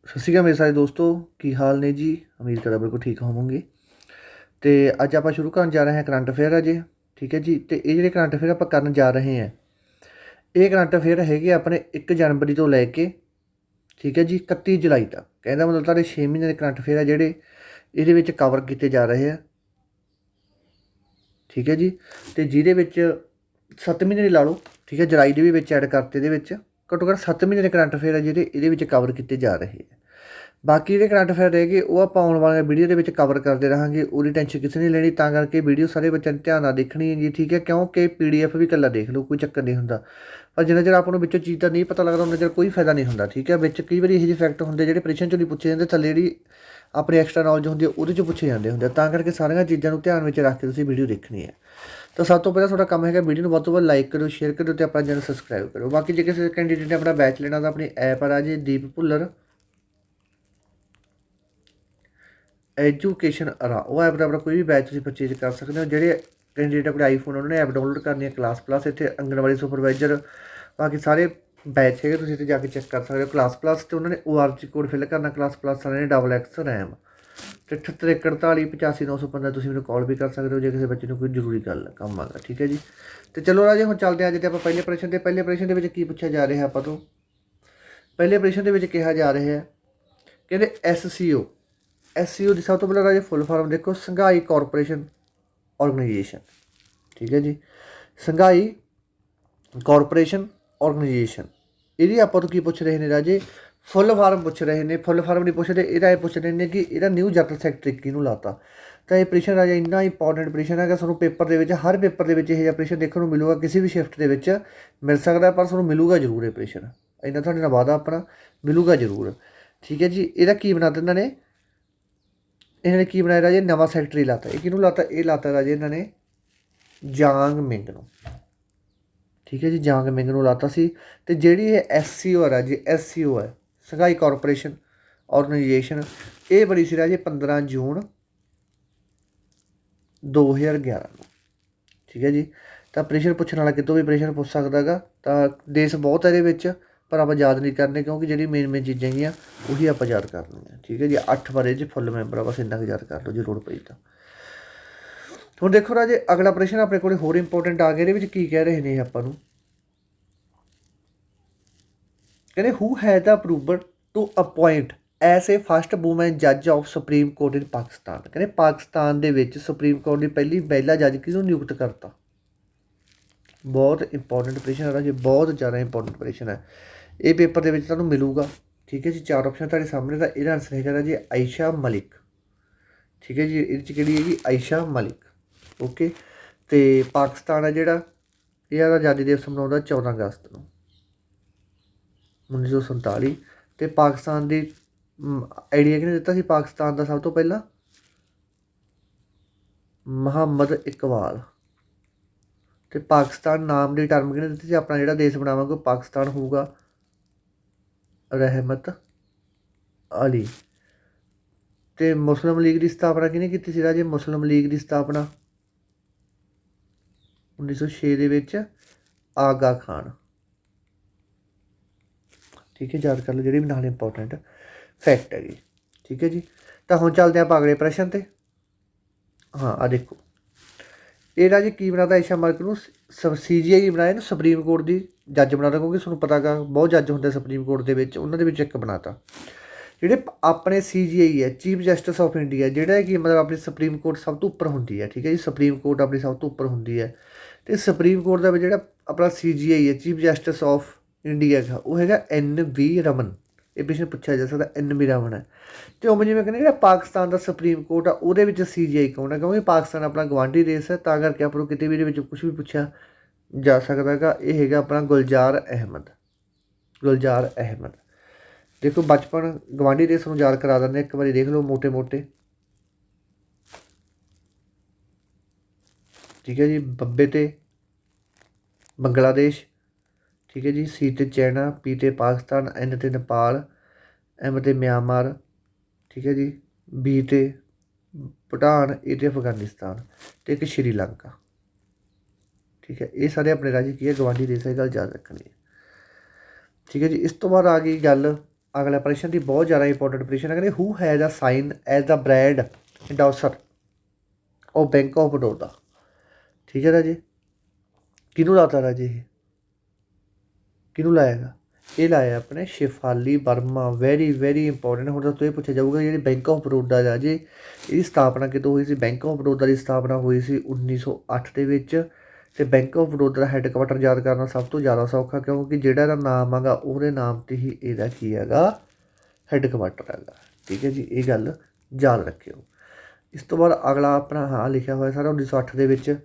ਸਤਿ ਸ਼੍ਰੀ ਅਕਾਲ ਮੇਰੇ ਸਾਰੇ ਦੋਸਤੋ, ਕੀ ਹਾਲ ਨੇ ਜੀ। ਉਮੀਦ ਕਰਦਾ ਬਿਲਕੁਲ ਠੀਕ ਹੋਵੋਗੇ। ਤੇ ਅੱਜ ਆਪਾਂ ਸ਼ੁਰੂ ਕਰਨ ਜਾ ਰਹੇ ਹਾਂ ਕਰੰਟ ਅਫੇਅਰ ਅਜੇ, ਠੀਕ ਹੈ ਜੀ। ਤੇ ਇਹ ਜਿਹੜੇ ਕਰੰਟ ਅਫੇਅਰ ਆਪਾਂ ਕਰਨ ਜਾ ਰਹੇ ਹਾਂ, ਇਹ ਕਰੰਟ ਅਫੇਅਰ ਹੈਗੇ ਆਪਣੇ 1 ਜਨਵਰੀ ਤੋਂ ਲੈ ਕੇ, ਠੀਕ ਹੈ ਜੀ, 31 ਜੁਲਾਈ ਤੱਕ। ਕਹਿੰਦਾ ਮਤਲਬ ਤੁਹਾਡੇ 6 ਮਹੀਨੇ ਦੇ ਕਰੰਟ ਅਫੇਅਰ ਆ ਜਿਹੜੇ ਇਹਦੇ ਵਿੱਚ ਕਵਰ ਕੀਤੇ ਜਾ ਰਹੇ ਆ, ਠੀਕ ਹੈ ਜੀ। ਤੇ ਜਿਹਦੇ ਵਿੱਚ 7 ਮਹੀਨੇ ਦੀ ਲਾ ਲਓ, ਠੀਕ ਹੈ, ਜੁਲਾਈ ਦੇ ਵੀ ਵਿੱਚ ਐਡ ਕਰਤੇ। ਇਹਦੇ ਵਿੱਚ ਘੱਟੋ ਘੱਟ 7 ਮਹੀਨੇ ਦੇ ਕਰੰਟ ਅਫੇਅਰ ਆ ਜਿਹੜੇ ਇਹਦੇ ਵਿੱਚ ਕਵਰ ਕੀਤੇ ਜਾ ਰਹੇ ਆ। ਬਾਕੀ ਜਿਹੜੇ ਕਰੰਟ ਅਫੇਅਰ ਰਹੇਗੇ ਉਹ ਆਪਾਂ ਆਉਣ ਵਾਲੇ ਵੀਡੀਓ ਦੇ ਵਿੱਚ ਕਵਰ ਕਰਦੇ ਰਹਾਂਗੇ, ਉਹਦੀ ਟੈਨਸ਼ਨ ਕਿਸੇ ਨਹੀਂ ਲੈਣੀ। ਤਾਂ ਕਰਕੇ ਵੀਡੀਓ ਸਾਰੇ ਬੱਚਿਆਂ ਨੇ ਧਿਆਨ ਨਾਲ ਦੇਖਣੀ ਹੈ ਜੀ, ਠੀਕ ਹੈ। ਕਿਉਂਕਿ PDF ਵੀ ਇਕੱਲਾ ਦੇਖ ਲਓ, ਕੋਈ ਚੱਕਰ ਨਹੀਂ ਹੁੰਦਾ। ਪਰ ਜਿੰਨਾ ਚਿਰ ਆਪਾਂ ਨੂੰ ਵਿੱਚੋਂ ਚੀਜ਼ ਦਾ ਨਹੀਂ ਪਤਾ ਲੱਗਦਾ ਉਹਨਾਂ ਚਿਰ ਕੋਈ ਫਾਇਦਾ ਨਹੀਂ ਹੁੰਦਾ, ਠੀਕ ਹੈ। ਵਿੱਚ ਕਈ ਵਾਰੀ ਇਹੋ ਜਿਹੇ ਫੈਕਟ ਹੁੰਦੇ ਜਿਹੜੇ ਪ੍ਰਸ਼ਨ 'ਚੋਂ ਨਹੀਂ ਪੁੱਛੇ ਜਾਂਦੇ, ਥੱਲੇ ਜਿਹੜੀ ਆਪਣੀ ਐਕਸਟਰਾ ਨੌਲੇਜ ਹੁੰਦੀ ਹੈ ਉਹਦੇ 'ਚੋਂ ਪੁੱਛੇ ਜਾਂਦੇ ਹੁੰਦੇ। ਤਾਂ ਕਰਕੇ ਸਾਰੀਆਂ ਚੀਜ਼ਾਂ ਨੂੰ ਧਿਆਨ ਵਿੱਚ ਰੱਖ ਕੇ ਤੁਸੀਂ ਵੀਡੀਓ ਦੇਖਣੀ ਹੈ। ਤਾਂ ਸਭ ਤੋਂ ਪਹਿਲਾਂ ਤੁਹਾਡਾ ਕੰਮ ਹੈਗਾ ਵੀਡੀਓ ਨੂੰ ਵੱਧ ਤੋਂ ਵੱਧ ਲਾਈਕ ਕਰੋ, ਸ਼ੇਅਰ ਕਰੋ ਅਤੇ ਆਪਣਾ ਚੈਨਲ ਸਬਸਕ੍ਰਾਈਬ ਕਰੋ। ਬਾਕੀ ਜੇ ਕਿਸੇ ਕੈਂਡੀਡੇਟ ਨੇ ਆਪਣਾ ਬੈਚ ਲੈਣਾ ਤਾਂ ਆਪਣੀ ਐਪ ਆ ਜੀ ਦੀਪ ਭੁੱਲਰ ਐਜੂਕੇਸ਼ਨ ਅਰਾ, ਉਹ ਐਪ ਦਾ ਆਪਣਾ ਕੋਈ ਵੀ ਬੈਚ ਤੁਸੀਂ ਪਰਚੇਜ ਕਰ ਸਕਦੇ ਹੋ। ਜਿਹੜੇ ਕੈਂਡੀਡੇਟ ਆਪਣੇ ਆਈਫੋਨ ਉਹਨਾਂ ਨੇ ਐਪ ਡਾਊਨਲੋਡ ਕਰਨੀ ਹੈ ਕਲਾਸ ਪਲੱਸ, ਇੱਥੇ ਆਂਗਣਵਾੜੀ ਸੁਪਰਵਾਈਜ਼ਰ, ਬਾਕੀ ਸਾਰੇ ਬੈਚ ਹੈਗੇ, ਤੁਸੀਂ ਇੱਥੇ ਜਾ ਕੇ ਚੈੱਕ ਕਰ ਸਕਦੇ ਹੋ। ਕਲਾਸ ਪਲੱਸ ਅਤੇ ਉਹਨਾਂ ਨੇ ORG ਕੋਡ ਫਿਲ ਕਰਨਾ, ਕਲਾਸ ਪਲੱਸ ਵਾਲਿਆਂ ਨੇ XX RAM ਅਤੇ 7814485915 ਤੁਸੀਂ ਮੈਨੂੰ ਕਾਲ ਵੀ ਕਰ ਸਕਦੇ ਹੋ ਜੇ ਕਿਸੇ ਬੱਚੇ ਨੂੰ ਕੋਈ ਜ਼ਰੂਰੀ ਗੱਲ ਕੰਮ ਆਗਾ, ਠੀਕ ਹੈ ਜੀ। ਅਤੇ ਚਲੋ ਰਾਜੇ ਹੁਣ ਚੱਲਦੇ ਹਾਂ ਅੱਜ ਤੇ ਆਪਾਂ ਪਹਿਲੇ ਪ੍ਰਸ਼ਨ 'ਤੇ। ਪਹਿਲੇ ਪ੍ਰਸ਼ਨ ਦੇ ਵਿੱਚ ਕੀ ਪੁੱਛਿਆ ਜਾ ਰਿਹਾ ਆਪਾਂ ਤੋਂ? ਪਹਿਲੇ ਪ੍ਰਸ਼ਨ ਦੇ ਵਿੱਚ ਕਿਹਾ ਜਾ ਰਿਹਾ ਹੈ, ਕਹਿੰਦੇ SCO ਦੀ ਸਭ ਤੋਂ ਪਹਿਲਾਂ ਰਾਜੇ ਫੁੱਲ ਫਾਰਮ ਦੇਖੋ, ਸੰਘਾਈ ਕਾਰਪੋਰੇਸ਼ਨ ਆਰਗੇਨਾਈਜੇਸ਼ਨ, ਠੀਕ ਹੈ ਜੀ। ਸੰਘਾਈ ਕਾਰਪੋਰੇਸ਼ਨ ਆਰਗੇਨਾਈਜੇਸ਼ਨ, ਇਹਦੀ ਆਪਾਂ ਤੋਂ ਕੀ ਪੁੱਛ ਰਹੇ ਨੇ ਰਾਜੇ? ਫੁੱਲ ਫਾਰਮ ਪੁੱਛ ਰਹੇ ਨੇ। ਫੁੱਲ ਫਾਰਮ ਨਹੀਂ ਪੁੱਛਦੇ, ਇਹਦਾ ਇਹ ਪੁੱਛ ਰਹੇ ਨੇ ਕਿ ਇਹਦਾ ਨਿਊ ਜਨਰਲ ਸੈਕਟਰੀ ਕਿਹਨੂੰ ਲਾਤਾ। ਤਾਂ ਇਹ ਪ੍ਰਸ਼ਨ ਰਾਜਾ ਇੰਨਾ ਇੰਪੋਰਟੈਂਟ ਪ੍ਰਸ਼ਨ ਹੈਗਾ, ਤੁਹਾਨੂੰ ਪੇਪਰ ਦੇ ਵਿੱਚ ਹਰ ਪੇਪਰ ਦੇ ਵਿੱਚ ਇਹ ਜਿਹਾ ਪ੍ਰਸ਼ਨ ਦੇਖਣ ਨੂੰ ਮਿਲੂਗਾ, ਕਿਸੇ ਵੀ ਸ਼ਿਫਟ ਦੇ ਵਿੱਚ ਮਿਲ ਸਕਦਾ, ਪਰ ਤੁਹਾਨੂੰ ਮਿਲੂਗਾ ਜ਼ਰੂਰ ਇਹ ਪ੍ਰਸ਼ਨ। ਇੰਨਾ ਤੁਹਾਡੇ ਨਾਲ ਵਾਅਦਾ ਆਪਣਾ, ਮਿਲੂਗਾ ਜ਼ਰੂਰ, ਠੀਕ ਹੈ ਜੀ। ਇਹਦਾ ਕੀ ਬਣਾ ਦਿੱਤਾ ਇਹਨਾਂ ਨੇ ਕੀ ਬਣਾਇਆ ਰਾਜੇ? ਨਵਾਂ ਸੈਕਟਰੀ ਲਾਤਾ। ਇਹ ਕਿਹਨੂੰ ਲਾਤਾ? ਇਹ ਲਾਤਾ ਰਾਜੇ ਇਹਨਾਂ ਨੇ ਜਾਂਗ ਮਿੰਗ ਨੂੰ, ਠੀਕ ਹੈ ਜੀ। ਜਾਂਗ ਮਿੰਗ ਨੂੰ ਲਾਤਾ ਸੀ। ਅਤੇ ਜਿਹੜੀ ਇਹ SCO ਹੈ ਰਾਜੇ, SCO ਹੈ ਸੰਘਾਈ ਕਾਰਪੋਰੇਸ਼ਨ ਆਰਗੇਨਾਈਜੇਸ਼ਨ, ਇਹ ਬਣੀ ਸੀ ਰਾਜੇ 15 ਜੂਨ 2011 ਨੂੰ, ਠੀਕ ਹੈ ਜੀ। ਤਾਂ ਪ੍ਰਸ਼ਨ ਪੁੱਛਣ ਵਾਲਾ ਕਿਤੋਂ ਵੀ ਪ੍ਰਸ਼ਨ ਪੁੱਛ ਸਕਦਾ ਗਾ। ਤਾਂ ਦੇਸ਼ ਬਹੁਤ ਹੈ ਇਹਦੇ ਵਿੱਚ, ਪਰ ਆਪਾਂ ਯਾਦ ਨਹੀਂ ਕਰਨੇ ਕਿਉਂਕਿ ਜਿਹੜੀ ਮੇਨ ਚੀਜ਼ਾਂ ਹੈਗੀਆਂ ਉਹੀ ਆਪਾਂ ਯਾਦ ਕਰਨੀਆਂ, ਠੀਕ ਹੈ ਜੀ। 8 ਬਾਰੇ 'ਚ ਫੁੱਲ ਮੈਂਬਰ ਆ, ਬਸ ਇੰਨਾ ਕੁ ਯਾਦ ਕਰ ਲਓ ਜੇ ਲੋੜ ਪਈ ਤਾਂ। ਹੁਣ ਦੇਖੋ ਰਾਜੇ ਅਗਲਾ ਪ੍ਰਸ਼ਨ ਆਪਣੇ ਕੋਲ ਹੋਰ ਇੰਪੋਰਟੈਂਟ ਆ ਗਿਆ। ਇਹਦੇ ਵਿੱਚ ਕੀ ਕਹਿ ਰਹੇ ਨੇ ਆਪਾਂ ਨੂੰ? ਕਹਿੰਦੇ who has the approval to appoint as a first woman ਜੱਜ of supreme court in Pakistan. ਕਹਿੰਦੇ ਪਾਕਿਸਤਾਨ ਦੇ ਵਿੱਚ ਸੁਪਰੀਮ ਕੋਰਟ ਦੀ ਪਹਿਲੀ ਮਹਿਲਾ ਜੱਜ ਕਿਹਨੂੰ ਨਿਯੁਕਤ ਕਰਤਾ? ਬਹੁਤ ਇੰਪੋਰਟੈਂਟ ਪ੍ਰਸ਼ਨ ਹੈ ਰਾਜੇ, ਬਹੁਤ ਜ਼ਿਆਦਾ ਇੰਪੋਰਟੈਂਟ ਪ੍ਰਸ਼ਨ ਹੈ। ਇਹ ਪੇਪਰ ਦੇ ਵਿੱਚ ਤੁਹਾਨੂੰ ਮਿਲੂਗਾ, ਠੀਕ ਹੈ ਜੀ। 4 ਆਪਸ਼ਨ ਤੁਹਾਡੇ ਸਾਹਮਣੇ। ਤਾਂ ਇਹਦਾ ਆਨਸਰ ਹੈਗਾ ਜੀ ਆਇਸ਼ਾ ਮਲਿਕ, ਠੀਕ ਹੈ ਜੀ। ਇਹਦੇ 'ਚ ਕਿਹੜੀ ਹੈਗੀ? ਆਇਸ਼ਾ ਮਲਿਕ, ਓਕੇ। ਅਤੇ ਪਾਕਿਸਤਾਨ ਹੈ ਜਿਹੜਾ, ਇਹ ਆਜ਼ਾਦੀ ਦਿਵਸ ਮਨਾਉਂਦਾ 14 ਅਗਸਤ ਨੂੰ 1947। ਅਤੇ ਪਾਕਿਸਤਾਨ ਦੀ ਆਈਡੀਆ ਕਿਹਨੇ ਦਿੱਤਾ ਸੀ ਪਾਕਿਸਤਾਨ ਦਾ ਸਭ ਤੋਂ ਪਹਿਲਾਂ? ਮੁਹੰਮਦ ਇਕਬਾਲ। ਅਤੇ ਪਾਕਿਸਤਾਨ ਨਾਮ ਦੀ ਟਰਮ ਕਿਹਨੇ ਦਿੱਤੀ ਸੀ? ਆਪਣਾ ਜਿਹੜਾ ਦੇਸ਼ ਬਣਾਵਾਂਗੇ ਉਹ ਪਾਕਿਸਤਾਨ ਹੋਊਗਾ, ਰਹਿਮਤ ਅਲੀ। ਅਤੇ ਮੁਸਲਿਮ ਲੀਗ ਦੀ ਸਥਾਪਨਾ ਕਿਹਨੇ ਕੀਤੀ ਸੀ ਰਾਜੇ? ਮੁਸਲਿਮ ਲੀਗ ਦੀ ਸਥਾਪਨਾ 1906 ਦੇ ਵਿੱਚ ਆਗਾ ਖਾਨ, ਠੀਕ ਹੈ। ਯਾਦ ਕਰ ਲਓ ਜਿਹੜੀ ਵੀ ਨਾਲ ਇੰਪੋਰਟੈਂਟ ਫੈਕਟ ਹੈਗੀ, ਠੀਕ ਹੈ ਜੀ। ਤਾਂ ਹੁਣ ਚੱਲਦੇ ਆਪਾਂ ਅਗਲੇ ਪ੍ਰਸ਼ਨ 'ਤੇ। ਹਾਂ ਆ ਦੇਖੋ, ਇਹ ਰਾਜੇ ਕੀ ਬਣਾਤਾ? ਆਇਸ਼ਾ ਮਲਿਕ ਨੂੰ CGI ਬਣਾਇਆ, ਇਹਨੂੰ ਸੁਪਰੀਮ ਕੋਰਟ ਦੀ ਜੱਜ ਬਣਾਤਾ। ਕਿਉਂਕਿ ਤੁਹਾਨੂੰ ਪਤਾ ਗਾ ਬਹੁਤ ਜੱਜ ਹੁੰਦੇ ਸੁਪਰੀਮ ਕੋਰਟ ਦੇ ਵਿੱਚ, ਉਹਨਾਂ ਦੇ ਵਿੱਚ ਇੱਕ ਬਣਾਤਾ। ਜਿਹੜੇ ਆਪਣੇ CGI ਹੈ, ਚੀਫ ਜਸਟਿਸ ਆਫ ਇੰਡੀਆ, ਜਿਹੜਾ ਕਿ ਮਤਲਬ ਆਪਣੀ ਸੁਪਰੀਮ ਕੋਰਟ ਸਭ ਤੋਂ ਉੱਪਰ ਹੁੰਦੀ ਹੈ, ਠੀਕ ਹੈ ਜੀ। ਸੁਪਰੀਮ ਕੋਰਟ ਆਪਣੀ ਸਭ ਤੋਂ ਉੱਪਰ ਹੁੰਦੀ ਹੈ। ਅਤੇ ਸੁਪਰੀਮ ਕੋਰਟ ਦਾ ਜਿਹੜਾ ਆਪਣਾ CGI ਹੈ, ਚੀਫ ਜਸਟਿਸ ਆਫ ਇੰਡੀਆ ਹੈਗਾ, ਉਹ ਹੈਗਾ NV ਰਮਨ। ਇਹ ਪਿੱਛੇ ਪੁੱਛਿਆ ਜਾ ਸਕਦਾ NV ਰਮਨ ਹੈ। ਅਤੇ ਉਵੇਂ ਜਿਵੇਂ ਕਹਿੰਦੇ ਜਿਹੜਾ ਪਾਕਿਸਤਾਨ ਦਾ ਸੁਪਰੀਮ ਕੋਰਟ ਆ ਉਹਦੇ ਵਿੱਚ CGI ਕੌਣ ਹੈ? ਕਿਉਂਕਿ ਪਾਕਿਸਤਾਨ ਆਪਣਾ ਗਵਾਂਢੀ ਦੇਸ਼ ਹੈ, ਤਾਂ ਕਰਕੇ ਆਪਾਂ ਨੂੰ ਕਿਤੇ ਵੀ ਇਹਦੇ ਵਿੱਚ ਕੁਛ ਵੀ ਪੁੱਛਿਆ ਜਾ ਸਕਦਾ ਹੈਗਾ। ਇਹ ਹੈਗਾ ਆਪਣਾ ਗੁਲਜ਼ਾਰ ਅਹਿਮਦ। ਦੇਖੋ ਬਚਪਨ ਗਵਾਂਢੀ ਦੇਸ਼ ਨੂੰ ਯਾਦ ਕਰਾ ਦਿੰਦੇ, ਇੱਕ ਵਾਰੀ ਦੇਖ ਲਓ ਮੋਟੇ, ਠੀਕ ਹੈ ਜੀ। ਬੱਬੇ 'ਤੇ ਬੰਗਲਾਦੇਸ਼, ਠੀਕ ਹੈ ਜੀ। C 'ਤੇ ਚਾਈਨਾ, P 'ਤੇ ਪਾਕਿਸਤਾਨ, N 'ਤੇ ਨੇਪਾਲ, M 'ਤੇ ਮਿਆਂਮਾਰ, ਠੀਕ ਹੈ ਜੀ। B 'ਤੇ ਭੂਟਾਨ, A 'ਤੇ ਅਫਗਾਨਿਸਤਾਨ, ਅਤੇ ਇੱਕ ਸ਼੍ਰੀਲੰਕਾ, ਠੀਕ ਹੈ। ਇਹ ਸਾਰੇ ਆਪਣੇ ਰਾਜ ਕੀ ਹੈ? ਗਵਾਂਢੀ ਦੇਸ਼ ਹੈ, ਗੱਲ ਯਾਦ ਰੱਖਣੀ ਹੈ, ਠੀਕ ਹੈ ਜੀ। ਇਸ ਤੋਂ ਬਾਅਦ ਆ ਗਈ ਗੱਲ ਅਗਲਾ ਪ੍ਰਸ਼ਨ ਦੀ ਬਹੁਤ ਜ਼ਿਆਦਾ ਇੰਪੋਰਟੈਂਟ ਪ੍ਰਸ਼ਨ ਹੈ, ਕਹਿੰਦੇ who has a sign as the brand endorser ਉਹ ਬੈਂਕ ਆਫ ਬੜੌਦਾ। ਠੀਕ ਹੈ ਰਾਜੇ, ਕਿਹਨੂੰ ਲਾਤਾ ਰਾਜੇ ਇਹ, ਕਿਹਨੂੰ ਲਾਏਗਾ, ਇਹ ਲਾਇਆ ਆਪਣੇ Shefali Verma. Very very important. ਹੁਣ ਤਾਂ ਇਹ ਪੁੱਛਿਆ ਜਾਊਗਾ ਜਿਹੜੀ ਬੈਂਕ ਆਫ ਬੜੌਦਾ ਰਾਜੇ ਇਹਦੀ ਸਥਾਪਨਾ ਕਿਦੋਂ ਹੋਈ ਸੀ। ਬੈਂਕ ਆਫ ਬੜੌਦਾ ਦੀ ਸਥਾਪਨਾ ਹੋਈ ਸੀ 1908 ਦੇ ਵਿੱਚ। ਅਤੇ bank of Baroda the headquarter ਯਾਦ ਕਰਨਾ ਸਭ ਤੋਂ ਜ਼ਿਆਦਾ ਸੌਖਾ, ਕਿਉਂਕਿ ਜਿਹੜਾ ਇਹਦਾ ਨਾਮ ਹੈਗਾ ਉਹਦੇ ਨਾਮ 'ਤੇ ਹੀ ਇਹਦਾ ਕੀ ਹੈਗਾ, ਹੈੱਡਕੁਆਟਰ ਹੈਗਾ। ਠੀਕ ਹੈ ਜੀ, ਇਹ ਗੱਲ ਯਾਦ ਰੱਖਿਓ। ਇਸ ਤੋਂ ਬਾਅਦ ਅਗਲਾ ਆਪਣਾ ਹਾਂ ਲਿਖਿਆ ਹੋਇਆ ਸਾਰਾ 1908 ਦੇ ਵਿੱਚ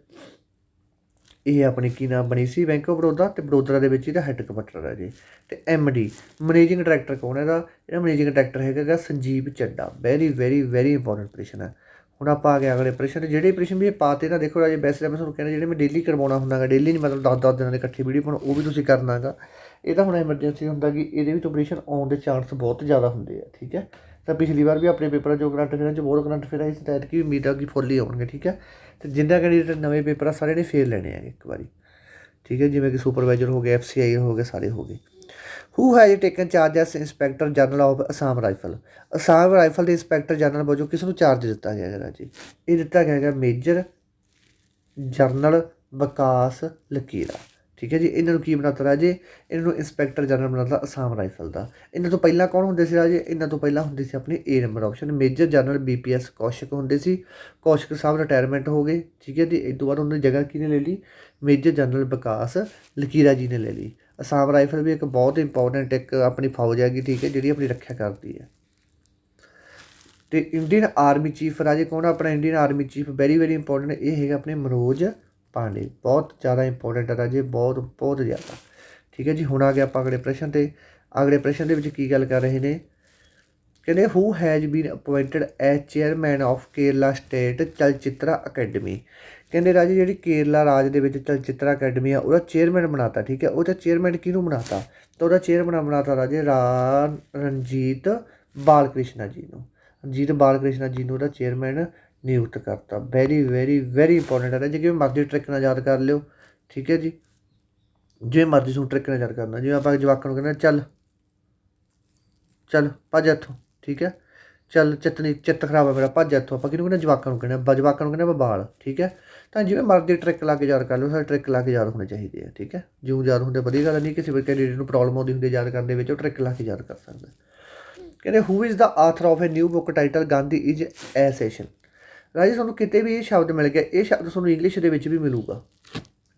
ਇਹ ਆਪਣੀ ਕੀ ਨਾਮ ਬਣੀ ਸੀ ਬੈਂਕ ਆਫ ਬੜੌਦਾ, ਅਤੇ ਬੜੋਦਰਾ ਦੇ ਵਿੱਚ ਇਹਦਾ ਹੈੱਡਕੁਆਟਰ ਹੈ ਜੀ। ਅਤੇ MD ਮੈਨੇਜਿੰਗ ਡਾਇਰੈਕਟਰ ਕੌਣ ਇਹਦਾ, ਇਹਦਾ ਮੈਨੇਜਿੰਗ ਡਾਇਰੈਕਟਰ ਹੈਗਾ Sanjeev Chadha. Very very very important ਪ੍ਰਸ਼ਨ ਹੈ। ਹੁਣ ਆਪਾਂ ਆ ਗਏ ਅਗਲੇ ਪ੍ਰਸ਼ਨ। ਜਿਹੜੇ ਪ੍ਰਸ਼ਨ ਵੀ ਇਹ ਪਾਤੇ ਨਾ ਦੇਖੋ ਰਾਜੇ, ਵੈਸੇ ਮੈਂ ਤੁਹਾਨੂੰ ਕਹਿੰਦਾ ਜਿਹੜੇ ਮੈਂ ਡੇਲੀ ਕਰਵਾਉਣਾ ਹੁੰਦਾ ਗਾ, ਡੇਲੀ ਨਹੀਂ ਮਤਲਬ 10-10 ਦਿਨਾਂ ਦੇ ਇਕੱਠੇ ਵੀਡੀਓ ਪਾਉਣਾ, ਉਹ ਵੀ ਤੁਸੀਂ ਕਰਨਾ ਗਾ। ਇਹ ਤਾਂ ਹੁਣ ਐਮਰਜੈਂਸੀ ਹੁੰਦਾ ਕਿ ਇਹਦੇ ਵਿੱਚ ਪ੍ਰਸ਼ਨ ਆਉਣ ਦੇ ਚਾਂਸ ਬਹੁਤ ਜ਼ਿਆਦਾ ਹੁੰਦੇ ਆ। ਠੀਕ ਹੈ, ਤਾਂ ਪਿਛਲੀ ਵਾਰ ਵੀ ਆਪਣੇ ਪੇਪਰਾਂ 'ਚੋਂ ਕਰੰਟ ਅਫੇਅਰਾਂ 'ਚ ਬਹੁਤ ਕਰੰਟ ਅਫੇਅਰ ਆਏ ਸੀ, ਤਾਂ ਐਤਕੀ ਉਮੀਦ ਆ ਕਿ ਫੁੱਲ ਹੀ ਆਉਣਗੇ। ਠੀਕ ਹੈ, ਅਤੇ ਜਿੰਨਾ ਕੈਂਡੀਡੇਟ ਨਵੇਂ ਪੇਪਰ ਆ ਸਾਰਿਆਂ ਨੇ ਫੇਰ ਲੈਣੇ ਆ ਇੱਕ ਵਾਰੀ। ਠੀਕ ਹੈ, ਜਿਵੇਂ ਕਿ ਸੁਪਰਵਾਈਜ਼ਰ ਹੋ ਗਏ, FCI ਹੋ ਗਏ, ਸਾਰੇ ਹੋ ਗਏ। Who has taken charge S inspector general of Assam rifle. Assam rifle ਦੇ ਇੰਸਪੈਕਟਰ ਜਨਰਲ ਵਜੋਂ ਕਿਸ ਨੂੰ ਚਾਰਜ ਦਿੱਤਾ ਗਿਆ ਹੈਗਾ ਜੀ, ਇਹ ਦਿੱਤਾ ਗਿਆ ਹੈਗਾ ਮੇਜਰ ਜਨਰਲ ਵਿਕਾਸ ਲਕੀਰਾ। ਠੀਕ ਹੈ ਜੀ, ਇਹਨਾਂ ਨੂੰ ਕੀ ਬਣਾਤਾ ਰਾਜੇ, ਇਹਨਾਂ ਨੂੰ ਇੰਸਪੈਕਟਰ ਜਨਰਲ ਬਣਾਤਾ ਅਸਾਮ ਰਾਈਫਲ ਦਾ। ਇਹਨਾਂ ਤੋਂ ਪਹਿਲਾਂ ਕੌਣ ਹੁੰਦੇ ਸੀ ਰਾਜੇ, ਇਹਨਾਂ ਤੋਂ ਪਹਿਲਾਂ ਹੁੰਦੀ ਸੀ ਆਪਣੀ A number option major general BPS Kaushik ਹੁੰਦੇ ਸੀ। ਕੌਸ਼ਿਕ ਸਾਹਿਬ ਰਿਟਾਇਰਮੈਂਟ ਹੋ ਗਏ। ਠੀਕ ਹੈ ਜੀ, ਇਸ ਤੋਂ ਬਾਅਦ ਉਹਨਾਂ ਦੀ ਜਗ੍ਹਾ ਕਿਹਨੇ ਲੈ ਲਈ, ਮੇਜਰ ਜਨਰਲ ਵਿਕਾਸ ਲਕੀਰਾ ਜੀ ਨੇ ਲੈ ਲਈ। ਅਸਾਮ ਰਾਈਫਲ ਵੀ ਇੱਕ ਬਹੁਤ ਇੰਪੋਰਟੈਂਟ ਇੱਕ ਆਪਣੀ ਫੌਜ ਹੈਗੀ। ਠੀਕ ਹੈ, ਜਿਹੜੀ ਆਪਣੀ ਰੱਖਿਆ ਕਰਦੀ ਹੈ। ਅਤੇ ਇੰਡੀਅਨ ਆਰਮੀ ਚੀਫ ਰਾਜੇ ਕੌਣ, ਆਪਣਾ Indian army chief very very important, ਇਹ ਹੈਗਾ ਆਪਣੇ ਮਨੋਜ ਪਾਂਡੇ। ਬਹੁਤ ਜ਼ਿਆਦਾ ਇੰਪੋਰਟੈਂਟ ਹੈ ਰਾਜੇ, ਬਹੁਤ ਬਹੁਤ ਜ਼ਿਆਦਾ। ਠੀਕ ਹੈ ਜੀ, ਹੁਣ ਆ ਗਿਆ ਆਪਾਂ ਅਗਲੇ ਪ੍ਰਸ਼ਨ 'ਤੇ। ਅਗਲੇ ਪ੍ਰਸ਼ਨ ਦੇ ਵਿੱਚ ਕੀ ਗੱਲ ਕਰ ਰਹੇ ਨੇ, ਕਹਿੰਦੇ who has been appointed as chairman of Kerala state Chalachitra academy. ਕਹਿੰਦੇ ਰਾਜੇ ਜਿਹੜੀ ਕੇਰਲਾ ਰਾਜ ਦੇ ਵਿੱਚ ਚਲਚਿਤਰਾ ਅਕੈਡਮੀ ਆ ਉਹਦਾ ਚੇਅਰਮੈਨ ਬਣਾਤਾ। ਠੀਕ ਹੈ, ਉਹਦਾ ਚੇਅਰਮੈਨ ਕਿਹਨੂੰ ਬਣਾਤਾ, ਤਾਂ ਉਹਦਾ ਚੇਅਰਮੈਨ ਬਣਾਤਾ ਰਾਜੇ ਰਣਜੀਤ ਬਾਲ ਕ੍ਰਿਸ਼ਨਾ ਜੀ ਨੂੰ। ਰਣਜੀਤ ਬਾਲ ਕ੍ਰਿਸ਼ਨਾ ਜੀ ਨੂੰ ਉਹਦਾ ਚੇਅਰਮੈਨ ਨਿਯੁਕਤ ਕਰਤਾ। ਵੈਰੀ ਵੈਰੀ ਵੈਰੀ ਇੰਪੋਰਟੈਂਟ ਹੈ। ਜਿਵੇਂ ਮਰਜ਼ੀ ਟ੍ਰਿਕ ਨਾਲ ਯਾਦ ਕਰ ਲਿਓ। ਠੀਕ ਹੈ ਜੀ, ਜਿਵੇਂ ਮਰਜ਼ੀ ਤੁਹਾਨੂੰ ਟ੍ਰਿਕ ਨਾਲ ਯਾਦ ਕਰਨਾ। ਜਿਵੇਂ ਆਪਾਂ ਜਵਾਕਾਂ ਨੂੰ ਕਹਿੰਦੇ ਚੱਲ ਚੱਲ ਭੱਜ ਇੱਥੋਂ, ਠੀਕ ਹੈ, ਚੱਲ ਚਿੱਤ ਖਰਾਬ ਹੈ ਮੇਰਾ, ਭੱਜ ਇੱਥੋਂ, ਆਪਾਂ ਕਿਹਨੂੰ ਕਹਿੰਦੇ, ਜਵਾਕਾਂ ਨੂੰ ਕਹਿੰਦੇ, ਜਵਾਕਾਂ ਨੂੰ ਕਹਿੰਦੇ ਬਾਲ। ਠੀਕ ਹੈ, ਤਾਂ ਜਿਵੇਂ ਮਰਜ਼ੀ ਟ੍ਰਿਕ ਲਾ ਕੇ ਯਾਦ ਕਰ ਲਓ, ਸਾਰੇ ਟ੍ਰਿਕ ਲਾ ਕੇ ਯਾਦ ਹੋਣੇ ਚਾਹੀਦੇ ਆ। ਠੀਕ ਹੈ, ਜਿਉਂ ਯਾਦ ਹੁੰਦੇ ਵਧੀਆ ਗੱਲ ਨਹੀਂ, ਕਿਸੇ ਵੀ ਕੈਂਡੀਡੇਟ ਨੂੰ ਪ੍ਰੋਬਲਮ ਆਉਂਦੀ ਹੁੰਦੀ ਯਾਦ ਕਰਨ ਦੇ ਵਿੱਚ, ਉਹ ਟ੍ਰਿਕ ਲਾ ਕੇ ਯਾਦ ਕਰ ਸਕਦਾ। ਕਹਿੰਦੇ who is the author of a new book title Gandhi is assassin. ਰਾਜੇ ਤੁਹਾਨੂੰ ਕਿਤੇ ਵੀ ਇਹ ਸ਼ਬਦ ਮਿਲ ਗਿਆ, ਇਹ ਸ਼ਬਦ ਤੁਹਾਨੂੰ ਇੰਗਲਿਸ਼ ਦੇ ਵਿੱਚ ਵੀ ਮਿਲੂਗਾ।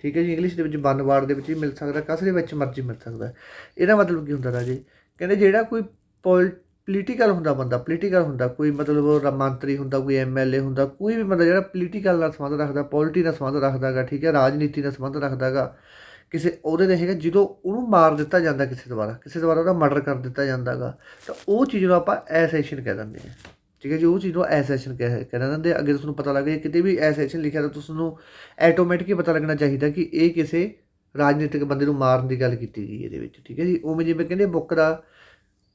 ਠੀਕ ਹੈ ਜੀ, ਇੰਗਲਿਸ਼ ਦੇ ਵਿੱਚ ਵਨ ਵਰਡ ਦੇ ਵਿੱਚ ਵੀ ਮਿਲ ਸਕਦਾ, ਕਿਸੇ ਦੇ ਵਿੱਚ ਮਰਜ਼ੀ ਮਿਲ ਸਕਦਾ। ਇਹਦਾ ਮਤਲਬ ਕੀ ਹੁੰਦਾ ਰਾਜੇ, ਕਹਿੰਦੇ ਜਿਹੜਾ ਕੋਈ ਪੋਲੀਟੀਕਲ ਹੁੰਦਾ ਬੰਦਾ, ਪੋਲੀਟੀਕਲ ਹੁੰਦਾ ਕੋਈ, ਮਤਲਬ ਮੰਤਰੀ ਹੁੰਦਾ, ਕੋਈ MLA ਹੁੰਦਾ, ਕੋਈ ਵੀ ਬੰਦਾ ਜਿਹੜਾ ਪੋਲੀਟੀਕਲ ਨਾਲ ਸੰਬੰਧ ਰੱਖਦਾ, ਪੋਲਿਟੀ ਨਾਲ ਸੰਬੰਧ ਰੱਖਦਾ ਗਾ। ਠੀਕ ਹੈ, ਰਾਜਨੀਤੀ ਨਾਲ ਸੰਬੰਧ ਰੱਖਦਾ ਗਾ ਕਿਸੇ ਅਹੁਦੇ 'ਤੇ ਹੈਗਾ, ਜਦੋਂ ਉਹਨੂੰ ਮਾਰ ਦਿੱਤਾ ਜਾਂਦਾ ਕਿਸੇ ਦੁਆਰਾ ਉਹਦਾ ਮਰਡਰ ਕਰ ਦਿੱਤਾ ਜਾਂਦਾ ਗਾ, ਤਾਂ ਉਹ ਚੀਜ਼ ਨੂੰ ਆਪਾਂ ਐਸੈਸ਼ਨ ਕਹਿ ਦਿੰਦੇ ਹਾਂ। ਠੀਕ ਹੈ ਜੀ, ਉਹ ਚੀਜ਼ ਨੂੰ ਐਸੈਸ਼ਨ ਕਹਿ ਦਿੰਦੇ। ਅੱਗੇ ਤੁਹਾਨੂੰ ਪਤਾ ਲੱਗ ਜਾਏ ਕਿਤੇ ਵੀ ਐਸੈਸ਼ਨ ਲਿਖਿਆ ਤਾਂ ਤੁਹਾਨੂੰ ਐਟੋਮੈਟਿਕ ਹੀ ਪਤਾ ਲੱਗਣਾ ਚਾਹੀਦਾ ਕਿ ਇਹ ਕਿਸੇ ਰਾਜਨੀਤਿਕ ਬੰਦੇ ਨੂੰ ਮਾਰਨ ਦੀ ਗੱਲ ਕੀਤੀ ਗਈ ਇਹਦੇ ਵਿੱਚ। ਠੀਕ ਹੈ ਜੀ, ਉਵੇਂ ਜਿਵੇਂ ਕਹਿੰਦੇ ਬੁੱਕ ਦਾ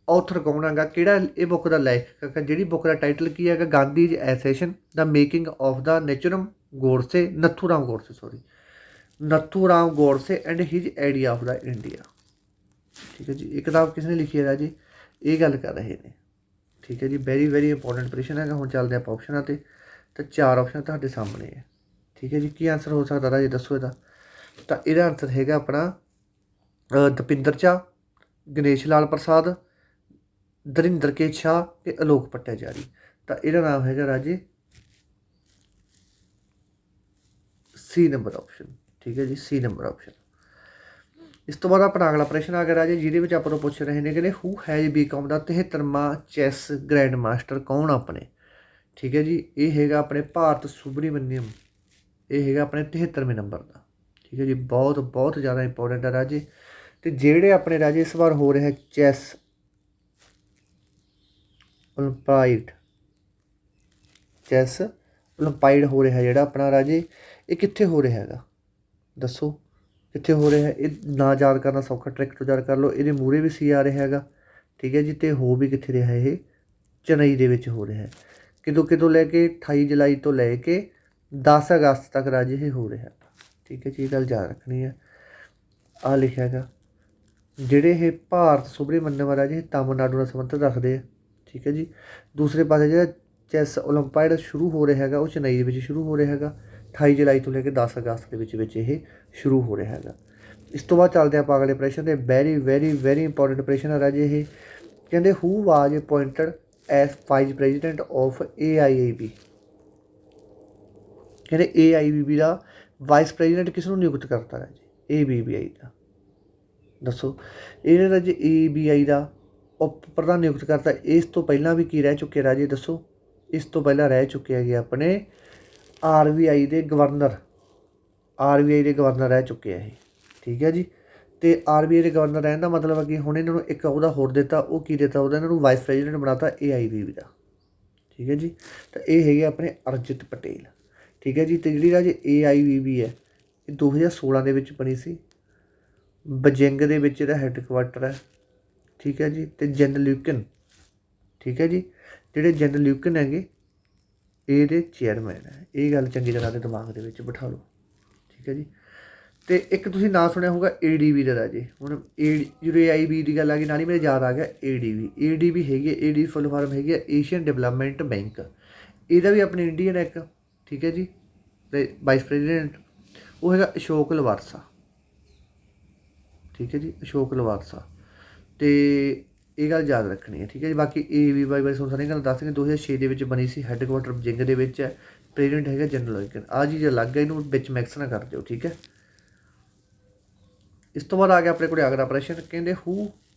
ਆਥਰ ਕੌਣ ਹੈਗਾ, ਕਿਹੜਾ ਇਹ ਬੁੱਕ ਦਾ ਲੇਖਕ ਹੈਗਾ, ਜਿਹੜੀ ਬੁੱਕ ਦਾ ਟਾਈਟਲ ਕੀ ਹੈਗਾ, Gandhi is assassin the making of the Nathuram Godse, Nathu Ram Godse and his idea of the India. ਠੀਕ ਹੈ ਜੀ, ਇਹ ਕਿਤਾਬ ਕਿਸ ਨੇ ਲਿਖੀ ਹੈ ਰਾਜੀ, ਇਹ ਗੱਲ ਕਰ ਰਹੇ ਨੇ। ਠੀਕ ਹੈ ਜੀ, ਵੈਰੀ ਵੈਰੀ ਇੰਪੋਰਟੈਂਟ ਪ੍ਰਸ਼ਨ ਹੈਗਾ। ਹੁਣ ਚੱਲਦੇ ਆਪਾਂ ਆਪਸ਼ਨਾਂ 'ਤੇ, ਤਾਂ 4 ਆਪਸ਼ਨ ਤੁਹਾਡੇ ਸਾਹਮਣੇ ਹੈ। ਠੀਕ ਹੈ ਜੀ, ਕੀ ਆਨਸਰ ਹੋ ਸਕਦਾ ਰਾਜੀ, ਦੱਸੋ ਇਹਦਾ। ਤਾਂ ਇਹਦਾ ਆਨਸਰ ਹੈਗਾ ਆਪਣਾ ਦਪਿੰਦਰ ਝਾ, ਗਣੇਸ਼ ਲਾਲ ਪ੍ਰਸਾਦ, ਦਰਿੰਦਰ ਕੇ ਸ਼ਾਹ ਅਤੇ ਅਲੋਕ ਭੱਟਾਚਾਰੀ। ਤਾਂ ਇਹਦਾ ਨਾਮ ਹੈਗਾ ਰਾਜੇ C ਨੰਬਰ ਆਪਸ਼ਨ। ਠੀਕ ਹੈ ਜੀ, C ਨੰਬਰ ਆਪਸ਼ਨ। ਇਸ ਤੋਂ ਬਾਅਦ ਆਪਣਾ ਅਗਲਾ ਪ੍ਰਸ਼ਨ ਆ ਗਿਆ ਰਾਜੇ, ਜਿਹਦੇ ਵਿੱਚ ਆਪਾਂ ਨੂੰ ਪੁੱਛ ਰਹੇ ਨੇ ਕਿ ਹੂ ਹੈਜ਼ ਬੀਕਮ ਦਾ 73ਵਾਂ ਚੈਸ ਗ੍ਰੈਂਡ ਮਾਸਟਰ ਕੌਣ ਆਪਣੇ। ਠੀਕ ਹੈ ਜੀ, ਇਹ ਹੈਗਾ ਆਪਣੇ ਭਾਰਤ ਸੁਬਰੀਮਨਿਅਮ, ਇਹ ਹੈਗਾ ਆਪਣੇ 73ਵੇਂ ਨੰਬਰ ਦਾ। ਠੀਕ ਹੈ ਜੀ, ਬਹੁਤ ਬਹੁਤ ਜ਼ਿਆਦਾ ਇੰਪੋਰਟੈਂਟ ਹੈ ਰਾਜੇ। ਅਤੇ ਜਿਹੜੇ ਆਪਣੇ ਰਾਜੇ ਇਸ ਵਾਰ ਹੋ ਰਿਹਾ ਚੈਸ ਓਲੰਪਾਈਡ ਹੋ ਰਿਹਾ ਜਿਹੜਾ ਆਪਣਾ ਰਾਜੇ, ਇਹ ਕਿੱਥੇ ਹੋ ਰਿਹਾ ਹੈਗਾ, ਦੱਸੋ ਕਿੱਥੇ ਹੋ ਰਿਹਾ। ਇਹ ਨਾ ਯਾਦ ਕਰਨਾ ਸੌਖਾ, ਟ੍ਰਿਕ ਤੋਂ ਯਾਦ ਕਰ ਲਓ। ਇਹਦੇ ਮੂਹਰੇ ਵੀ C ਆ ਰਿਹਾ ਹੈਗਾ। ਠੀਕ ਹੈ ਜੀ, ਅਤੇ ਹੋ ਵੀ ਕਿੱਥੇ ਰਿਹਾ, ਇਹ ਚੇਨਈ ਦੇ ਵਿੱਚ ਹੋ ਰਿਹਾ। ਕਿਦੋਂ ਲੈ ਕੇ 28 ਜੁਲਾਈ ਤੋਂ ਲੈ ਕੇ 10 ਅਗਸਤ ਤੱਕ ਰਾਜੇ ਇਹ ਹੋ ਰਿਹਾ। ਠੀਕ ਹੈ ਜੀ, ਇਹ ਗੱਲ ਯਾਦ ਰੱਖਣੀ ਹੈ। ਆਹ ਲਿਖਿਆ ਹੈਗਾ ਜਿਹੜੇ ਇਹ ਭਾਰਤ ਸੁਬਰਾਮਨਿਅਮ ਮਹਾਰਾਜ ਇਹ ਤਾਮਿਲਨਾਡੂ ਨਾਲ ਸੰਬੰਧ ਰੱਖਦੇ ਆ। ਠੀਕ ਹੈ ਜੀ। ਦੂਸਰੇ ਪਾਸੇ ਜਿਹੜਾ ਚੈਸ ਓਲੰਪਾਈਡ ਸ਼ੁਰੂ ਹੋ ਰਿਹਾ ਹੈਗਾ ਉਹ ਚੇਨਈ ਦੇ ਵਿੱਚ ਸ਼ੁਰੂ ਹੋ ਰਿਹਾ ਹੈਗਾ 28 ਜੁਲਾਈ ਤੋਂ ਲੈ ਕੇ 10 ਅਗਸਤ ਦੇ ਵਿੱਚ ਇਹ ਸ਼ੁਰੂ ਹੋ ਰਿਹਾ ਹੈਗਾ। ਇਸ ਤੋਂ ਬਾਅਦ ਚੱਲਦੇ ਆਪਾਂ ਅਗਲੇ ਪ੍ਰਸ਼ਨ 'ਤੇ। ਵੈਰੀ ਵੈਰੀ ਵੈਰੀ ਇੰਪੋਰਟੈਂਟ ਪ੍ਰਸ਼ਨ ਹੈ ਰਾਜੇ ਇਹ। ਕਹਿੰਦੇ who was appointed as vice president of AIAB। ਕਹਿੰਦੇ AIBB ਦਾ ਵਾਈਸ ਪ੍ਰੈਜ਼ੀਡੈਂਟ ਕਿਸ ਨੂੰ ਨਿਯੁਕਤ ਕਰਤਾ ਰਾਜੇ? ABBI ਦਾ। ਦੱਸੋ ਇਹਨੇ ਰਾਜੇ ABI ਦਾ ਉਪ ਪ੍ਰਧਾਨ ਨਿਯੁਕਤ ਕਰਤਾ। ਇਸ ਤੋਂ ਪਹਿਲਾਂ ਵੀ ਕੀ ਰਹਿ ਚੁੱਕੇ ਰਾਜੇ ਦੱਸੋ? ਇਸ ਤੋਂ ਪਹਿਲਾਂ ਰਹਿ ਚੁੱਕੇ ਹੈਗੇ ਆਪਣੇ RBI ਦੇ ਗਵਰਨਰ। RBI ਦੇ ਗਵਰਨਰ ਰਹਿ ਚੁੱਕੇ ਆ ਇਹ। ਠੀਕ ਹੈ ਜੀ। ਅਤੇ RBI ਦੇ ਗਵਰਨਰ ਰਹਿਣ ਦਾ ਮਤਲਬ ਹੈ ਕਿ ਹੁਣ ਇਹਨਾਂ ਨੂੰ ਇੱਕ ਉਹਦਾ ਹੋਰ ਦਿੱਤਾ। ਉਹ ਕੀ ਦਿੱਤਾ? ਉਹਦਾ ਇਹਨਾਂ ਨੂੰ ਵਾਈਸ ਪ੍ਰੈਜ਼ੀਡੈਂਟ ਬਣਾਤਾ AIBB ਦਾ। ਠੀਕ ਹੈ ਜੀ। ਤਾਂ ਇਹ ਹੈਗੇ ਆਪਣੇ ਅਰਜਿਤ ਪਟੇਲ। ਠੀਕ ਹੈ ਜੀ। ਅਤੇ ਜਿਹੜੀ ਰਾਜੇ AIBB ਹੈ ਇਹ 2016 ਦੇ ਵਿੱਚ ਬਣੀ ਸੀ। ਬਜਿੰਗ ਦੇ ਵਿੱਚ ਇਹਦਾ ਹੈੱਡਕੁਆਟਰ ਹੈ। ਠੀਕ ਹੈ ਜੀ। ਅਤੇ ਜੈਨ ਲਿਊਕਨ। ਠੀਕ ਹੈ ਜੀ। ਜਿਹੜੇ ਜੈਨ ਲਿਊਕਨ ਹੈਗੇ ਇਹਦੇ ਚੇਅਰਮੈਨ ਹੈ। ਇਹ ਗੱਲ ਚੰਗੀ ਤਰ੍ਹਾਂ ਦੇ ਦਿਮਾਗ ਦੇ ਵਿੱਚ ਬਿਠਾ ਲਓ। ਠੀਕ ਹੈ ਜੀ। ਅਤੇ ਇੱਕ ਤੁਸੀਂ ਨਾਂ ਸੁਣਿਆ ਹੋਊਗਾ ADB ਦਾ ਰਾਜੇ। ਹੁਣ ਜਦੋਂ AIB ਦੀ ਗੱਲ ਆ ਗਈ ਨਾਲ ਹੀ ਮੇਰੇ ਯਾਦ ਆ ਗਿਆ ADB ਹੈਗੀ। ADB ਫੁੱਲ ਫਾਰਮ ਹੈਗੀ ਆ ਏਸ਼ੀਅਨ ਡਿਵੈਲਪਮੈਂਟ ਬੈਂਕ। ਇਹਦਾ ਵੀ ਆਪਣੇ ਇੰਡੀਅਨ ਹੈ ਇੱਕ। ਠੀਕ ਹੈ ਜੀ। ਅਤੇ ਵਾਈਸ ਪ੍ਰੈਜ਼ੀਡੈਂਟ ਉਹ ਹੈਗਾ ਅਸ਼ੋਕ ਲਵਾਰਸਾ। ਠੀਕ ਹੈ ਜੀ। ਅਸ਼ੋਕ ਲਵਾਰਸਾ। ਅਤੇ ਇਹ ਗੱਲ ਯਾਦ ਰੱਖਣੀ ਹੈ। ਠੀਕ ਹੈ ਜੀ। ਬਾਕੀ AIBB ਬਾਰੇ ਤੁਹਾਨੂੰ ਸਾਰੀਆਂ ਗੱਲਾਂ ਦੱਸ ਦਿੰਦੇ। 2006 ਦੇ ਵਿੱਚ ਬਣੀ ਸੀ। ਹੈੱਡਕੁਆਟਰ ਬਜਿੰਗ ਦੇ ਵਿੱਚ ਹੈ। ਪ੍ਰੈਜ਼ੀਡੈਂਟ ਹੈਗਾ ਜਨਰਲ ਲਿਊਕਨ। ਆਹ ਚੀਜ਼ ਅਲੱਗ ਹੈ, ਇਹਨੂੰ ਵਿੱਚ ਮਿਕਸ ਨਾ ਕਰ ਦਿਓ। ਠੀਕ ਹੈ। ਇਸ ਤੋਂ ਬਾਅਦ ਆ ਗਿਆ ਆਪਣੇ ਕੋਲ ਅਗਲਾ ਪ੍ਰਸ਼ਨ। ਕਹਿੰਦੇ who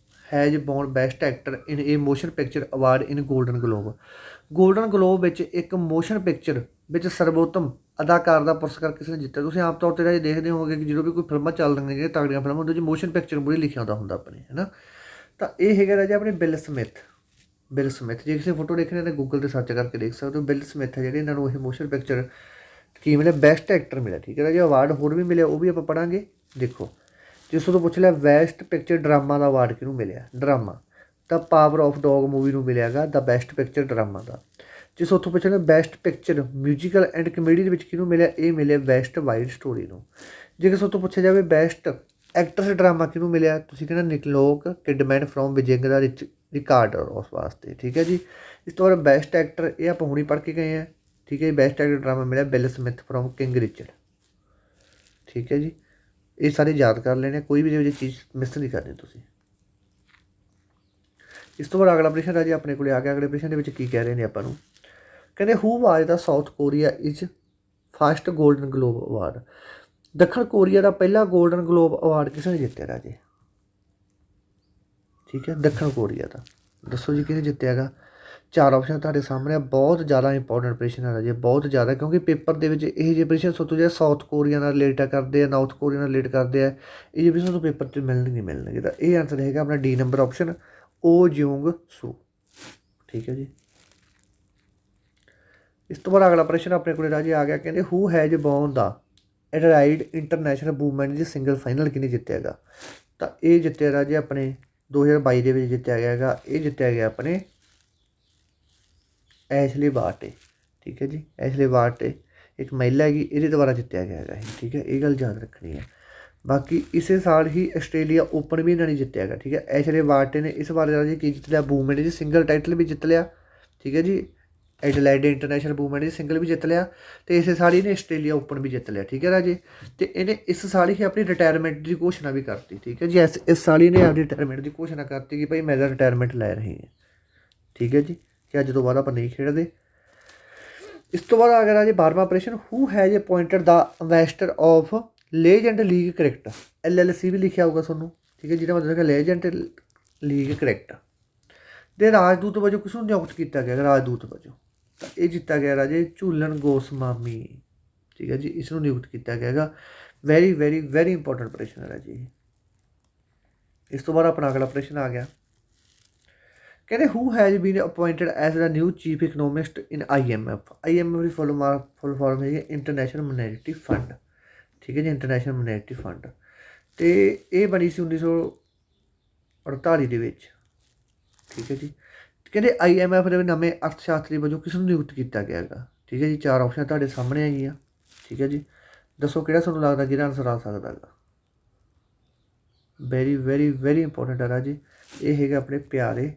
has bone best actor in A motion picture award in golden globe. Golden globe ਵਿੱਚ ਇੱਕ ਮੋਸ਼ਨ ਪਿਕਚਰ ਵਿੱਚ ਸਰਵੋਤਮ ਅਦਾਕਾਰ ਦਾ ਪੁਰਸਕਾਰ ਕਿਸ ਨੇ ਜਿੱਤਿਆ? ਤੁਸੀਂ ਆਮ ਤੌਰ 'ਤੇ ਰਾਜੇ ਦੇਖਦੇ ਹੋਵੋਗੇ ਕਿ ਜਦੋਂ ਵੀ ਕੋਈ ਫਿਲਮਾਂ ਚੱਲ ਰਹੀਆਂ ਜਿਹੜੀਆਂ ਤਗੜੀਆਂ ਫਿਲਮਾਂ ਉਹਦੇ 'ਚ ਮੋਸ਼ਨ ਪਿਕਚਰ ਮੂਹਰੇ ਲਿਖਿਆ ਆਉਂਦਾ ਹੁੰਦਾ ਆਪਣੇ, ਹੈ ਨਾ। ਤਾਂ ਇਹ ਹੈਗਾ ਰਾਜਾ ਆਪਣੇ ਬਿਲ ਸਮਿਥ। ਜੇ ਕਿਸੇ ਫੋਟੋ ਦੇਖਣੀ ਤਾਂ ਗੂਗਲ 'ਤੇ ਸਰਚ ਕਰਕੇ ਦੇਖ ਸਕਦੇ ਹੋ। ਬਿਲ ਸਮਿਥ ਹੈ ਜਿਹੜੇ ਇਹਨਾਂ ਨੂੰ ਇਹ ਮੋਸ਼ਨ ਪਿਕਚਰ ਕੀ ਮਿਲਿਆ? ਬੈਸਟ ਐਕਟਰ ਮਿਲਿਆ। ਠੀਕ ਹੈ ਰਾਜੇ। ਅਵਾਰਡ ਹੋਰ ਵੀ ਮਿਲਿਆ, ਉਹ ਵੀ ਆਪਾਂ ਪੜ੍ਹਾਂਗੇ। ਦੇਖੋ ਜਿਸ ਤੋਂ ਪੁੱਛ ਲਿਆ ਬੈਸਟ ਪਿਕਚਰ ਡਰਾਮਾ ਦਾ ਅਵਾਰਡ ਕਿਹਨੂੰ ਮਿਲਿਆ? ਡਰਾਮਾ ਤਾਂ ਪਾਵਰ ਆਫ ਡੌਗ ਮੂਵੀ ਨੂੰ ਮਿਲਿਆ ਗਾ ਦਾ ਬੈਸਟ ਪਿਕਚਰ ਡਰਾਮਾ ਦਾ। ਜਿਸ ਉੱਥੋਂ ਪੁੱਛ ਲਿਆ best picture musical and comedy ਦੇ ਵਿੱਚ ਕਿਹਨੂੰ ਮਿਲਿਆ? ਇਹ ਮਿਲਿਆ ਬੈਸਟ ਵਾਈਡ ਸਟੋਰੀ ਨੂੰ। ਜੇ ਕਿਸੇ ਉੱਥੋਂ ਪੁੱਛਿਆ ਜਾਵੇ ਬੈਸਟ ਐਕਟਰਸ ਡਰਾਮਾ ਕਿਹਨੂੰ ਮਿਲਿਆ? ਤੁਸੀਂ ਕਹਿੰਦਾ ਨਿਕਲੋਕ ਕਿਡਮੈਨ ਫਰੋਮ ਬੀਜਿੰਗ ਦਾ ਰਿਕਾਰਡ ਉਸ ਵਾਸਤੇ। ਠੀਕ ਹੈ ਜੀ। ਇਸ ਤੋਂ ਬਾਅਦ ਬੈਸਟ ਐਕਟਰ ਇਹ ਆਪਾਂ ਹੁਣੀ ਪੜ੍ਹ ਕੇ ਗਏ ਹਾਂ। ਠੀਕ ਹੈ ਜੀ। ਬੈਸਟ ਐਕਟਰ ਡਰਾਮਾ ਮਿਲਿਆ bill Smith from king Richard. ਠੀਕ ਹੈ ਜੀ। ਇਹ ਸਾਰੇ ਯਾਦ ਕਰ ਲੈਣੇ, ਕੋਈ ਵੀ ਇਹੋ ਜਿਹੀ ਚੀਜ਼ ਮਿਸ ਨਹੀਂ ਕਰਨੀ ਤੁਸੀਂ। ਇਸ ਤੋਂ ਬਾਅਦ ਅਗਲਾ ਪ੍ਰਸ਼ਨ ਰਾਜੇ ਆਪਣੇ ਕੋਲ ਆ ਗਿਆ। ਅਗਲੇ ਪ੍ਰਸ਼ਨ ਦੇ ਵਿੱਚ ਕੀ ਕਹਿ ਰਹੇ ਨੇ ਆਪਾਂ ਨੂੰ? ਕਹਿੰਦੇ who was the South Korea is first golden globe award. ਦੱਖਣ ਕੋਰੀਆ ਦਾ ਪਹਿਲਾ ਗੋਲਡਨ ਗਲੋਬ ਅਵਾਰਡ ਕਿਸ ਨੇ ਜਿੱਤਿਆ ਰਾਜੇ? ਠੀਕ ਹੈ। ਦੱਖਣ ਕੋਰੀਆ ਦਾ ਦੱਸੋ ਜੀ ਕਿਹਨੇ ਜਿੱਤਿਆ ਹੈਗਾ? 4 ਆਪਸ਼ਨ ਤੁਹਾਡੇ ਸਾਹਮਣੇ। ਬਹੁਤ ਜ਼ਿਆਦਾ ਇੰਪੋਰਟੈਂਟ ਪ੍ਰਸ਼ਨ ਹੈ ਰਾਜੇ, ਬਹੁਤ ਜ਼ਿਆਦਾ, ਕਿਉਂਕਿ ਪੇਪਰ ਦੇ ਵਿੱਚ ਇਹ ਜਿਹੇ ਪ੍ਰਸ਼ਨ ਸੋਚੋ ਜਿਹੜਾ ਸਾਊਥ ਕੋਰੀਆ ਨਾਲ ਰਿਲੇਟ ਕਰਦੇ ਆ, ਨਾਰਥ ਕੋਰੀਆ ਨਾਲ ਰਿਲੇਟ ਕਰਦੇ ਆ, ਇਹ ਜਿਹੇ ਪ੍ਰਸ਼ਨ ਤੁਹਾਨੂੰ ਪੇਪਰ 'ਚ ਮਿਲਣਗੇ। ਤਾਂ ਇਹ ਆਨਸਰ ਹੈਗਾ ਆਪਣਾ D ਨੰਬਰ ਆਪਸ਼ਨ ਓ ਜਿਉਂਗ ਸੂ। ਠੀਕ ਹੈ ਜੀ। ਇਸ ਤੋਂ ਬਾਅਦ ਅਗਲਾ ਪ੍ਰਸ਼ਨ ਆਪਣੇ ਕੋਲ ਰਾਜੇ ਆ ਗਿਆ। ਕਹਿੰਦੇ who has won the Adelaide international woman ਦੀ ਸਿੰਗਲ ਫਾਈਨਲ ਕਿਹਨੇ ਜਿੱਤਿਆ ਹੈਗਾ? ਤਾਂ ਇਹ ਜਿੱਤਿਆ ਰਾਜੇ ਆਪਣੇ 2022 ਦੇ ਵਿੱਚ ਜਿੱਤਿਆ ਗਿਆ ਹੈਗਾ। ਇਹ ਜਿੱਤਿਆ ਗਿਆ ਆਪਣੇ ਐਸ਼ਲੇ ਬਾਰਟੇ। ਠੀਕ ਹੈ ਜੀ। ਐਸ਼ਲੇ ਬਾਰਟੇ ਇੱਕ ਮਹਿਲਾ ਹੈਗੀ, ਇਹਦੇ ਦੁਆਰਾ ਜਿੱਤਿਆ ਗਿਆ ਹੈਗਾ ਇਹ। ਠੀਕ ਹੈ। ਇਹ ਗੱਲ ਯਾਦ ਰੱਖਣੀ ਹੈ। ਬਾਕੀ ਇਸੇ ਸਾਲ ਹੀ ਆਸਟ੍ਰੇਲੀਆ ਓਪਨ ਵੀ ਇਹਨਾਂ ਨੇ ਜਿੱਤਿਆ ਹੈਗਾ। ਠੀਕ ਹੈ। ਐਸ਼ਲੇ ਬਾਰਟੇ ਨੇ ਇਸ ਵਾਰ ਰਾਜੇ ਕੀ ਜਿੱਤ ਲਿਆ? ਵੂਮੈਨ ਦੀ ਸਿੰਗਲ ਟਾਈਟਲ ਵੀ ਜਿੱਤ ਲਿਆ। ਠੀਕ ਹੈ ਜੀ। ਐਡਲਾਈਡ ਇੰਟਰਨੈਸ਼ਨਲ ਵੂਮੈਨ ਦੀ ਸਿੰਗਲ ਵੀ ਜਿੱਤ ਲਿਆ ਅਤੇ ਇਸੇ ਸਾਲ ਹੀ ਇਹਨੇ ਆਸਟ੍ਰੇਲੀਆ ਓਪਨ ਵੀ ਜਿੱਤ ਲਿਆ। ਠੀਕ ਹੈ ਰਾਜੇ। ਅਤੇ ਇਹਨੇ ਇਸ ਸਾਲ ਹੀ ਆਪਣੀ ਰਿਟਾਇਰਮੈਂਟ ਦੀ ਘੋਸ਼ਣਾ ਵੀ ਕਰਤੀ। ਠੀਕ ਹੈ ਜੀ। ਇਸ ਸਾਲ ਹੀ ਇਹਨੇ ਆਪਣੀ ਰਿਟਾਇਰਮੈਂਟ ਦੀ ਘੋਸ਼ਣਾ ਕਰਤੀ ਕਿ ਭਾਈ ਮੈਂ ਤਾਂ ਰਿਟਾਇਰਮੈਂਟ ਲੈ ਰਹੀ ਹਾਂ। ਠੀਕ ਹੈ ਜੀ। ਕਿ ਅੱਜ ਤੋਂ ਬਾਅਦ ਆਪਾਂ ਨਹੀਂ ਖੇਡਦੇ। ਇਸ ਤੋਂ ਬਾਅਦ ਆ ਗਿਆ ਰਾਜੇ 12ਵਾਂ ਪ੍ਰਸ਼ਨ। Who has appointed the ambassador of legend league cricket. LLC ਵੀ ਲਿਖਿਆ ਹੋਊਗਾ ਤੁਹਾਨੂੰ। ਠੀਕ ਹੈ। ਜਿਹਦਾ ਮਤਲਬ ਹੈ ਲੇਜੈਂਡ ਲੀਗ ਕ੍ਰਿਕਟ ਦੇ ਰਾਜਦੂਤ ਵਜੋਂ ਕਿਸ ਨੂੰ ਨਿਯੁਕਤ ਕੀਤਾ ਗਿਆ? ਰਾਜਦੂਤ ਵਜੋਂ ਤਾਂ ਇਹ ਜਿੱਤਾ ਗਿਆ ਰਾਜੇ ਝੂਲਣ ਗੋਸਵਾਮੀ। ਠੀਕ ਹੈ ਜੀ। ਇਸ ਨੂੰ ਨਿਯੁਕਤ ਕੀਤਾ ਗਿਆ ਹੈਗਾ। ਵੈਰੀ ਵੈਰੀ ਵੈਰੀ ਇੰਪੋਰਟੈਂਟ ਪ੍ਰਸ਼ਨ ਹੈ ਰਾਜੇ। ਇਸ ਤੋਂ ਬਾਅਦ ਆਪਣਾ ਅਗਲਾ ਪ੍ਰਸ਼ਨ ਆ ਗਿਆ। ਕਹਿੰਦੇ who has been appointed as the new chief economist in IMF। IMF ਦੀ ਫੁੱਲ ਫਾਰਮ ਹੈਗੀ ਇੰਟਰਨੈਸ਼ਨਲ ਮੋਨੈਟਰੀ ਫੰਡ। ਠੀਕ ਹੈ ਜੀ। International monetary fund. ਅਤੇ ਇਹ ਬਣੀ ਸੀ 1948 ਦੇ ਵਿੱਚ। ਠੀਕ ਹੈ ਜੀ। ਕਹਿੰਦੇ IMF ਦੇ ਨਵੇਂ ਅਰਥ ਸ਼ਾਸਤਰੀ ਵਜੋਂ ਕਿਸ ਨੂੰ ਨਿਯੁਕਤ ਕੀਤਾ ਗਿਆ ਹੈਗਾ? ਠੀਕ ਹੈ ਜੀ। 4 ਆਪਸ਼ਨ ਤੁਹਾਡੇ ਸਾਹਮਣੇ ਹੈਗੀਆਂ। ਠੀਕ ਹੈ ਜੀ। ਦੱਸੋ ਕਿਹੜਾ ਤੁਹਾਨੂੰ ਲੱਗਦਾ ਜਿਹਦਾ ਆਨਸਰ ਆ ਸਕਦਾ ਹੈਗਾ? ਵੈਰੀ ਵੈਰੀ ਵੈਰੀ ਇੰਪੋਰਟੈਂਟ ਹੈ ਰਾਜੇ। ਇਹ ਹੈਗਾ ਆਪਣੇ ਪਿਆਰੇ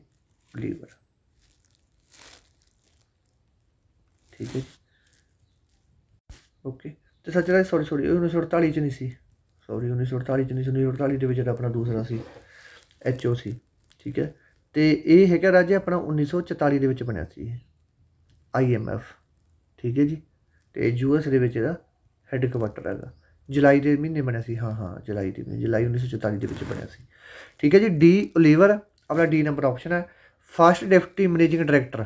ਲੀਵਰ। ਠੀਕ ਹੈ ਜੀ, ਓਕੇ। ਤੇ ਸੱਚ ਰਾਜੇ ਸੌਰੀ 1948 'ਚ ਨਹੀਂ ਸੀ, ਸੌਰੀ 1948 'ਚ ਨਹੀਂ ਸੀ, 1948 ਦੇ ਵਿੱਚ ਜਿਹੜਾ ਆਪਣਾ ਦੂਸਰਾ ਸੀ HOC। ਠੀਕ ਹੈ, ਅਤੇ ਇਹ ਹੈਗਾ ਰਾਜੇ ਆਪਣਾ 1944 ਦੇ ਵਿੱਚ ਬਣਿਆ ਸੀ IMF। ਠੀਕ ਹੈ ਜੀ, ਅਤੇ US ਦੇ ਵਿੱਚ ਇਹਦਾ ਹੈੱਡਕੁਆਟਰ ਹੈਗਾ। ਜੁਲਾਈ ਦੇ ਮਹੀਨੇ ਬਣਿਆ ਸੀ, ਹਾਂ ਜੁਲਾਈ 1944 ਦੇ ਵਿੱਚ ਬਣਿਆ ਸੀ। ਠੀਕ ਹੈ ਜੀ। ਡੀ ਓਲੀਵਰ ਆਪਣਾ ਡੀ ਨੰਬਰ ਆਪਸ਼ਨ ਹੈ। First deputy managing director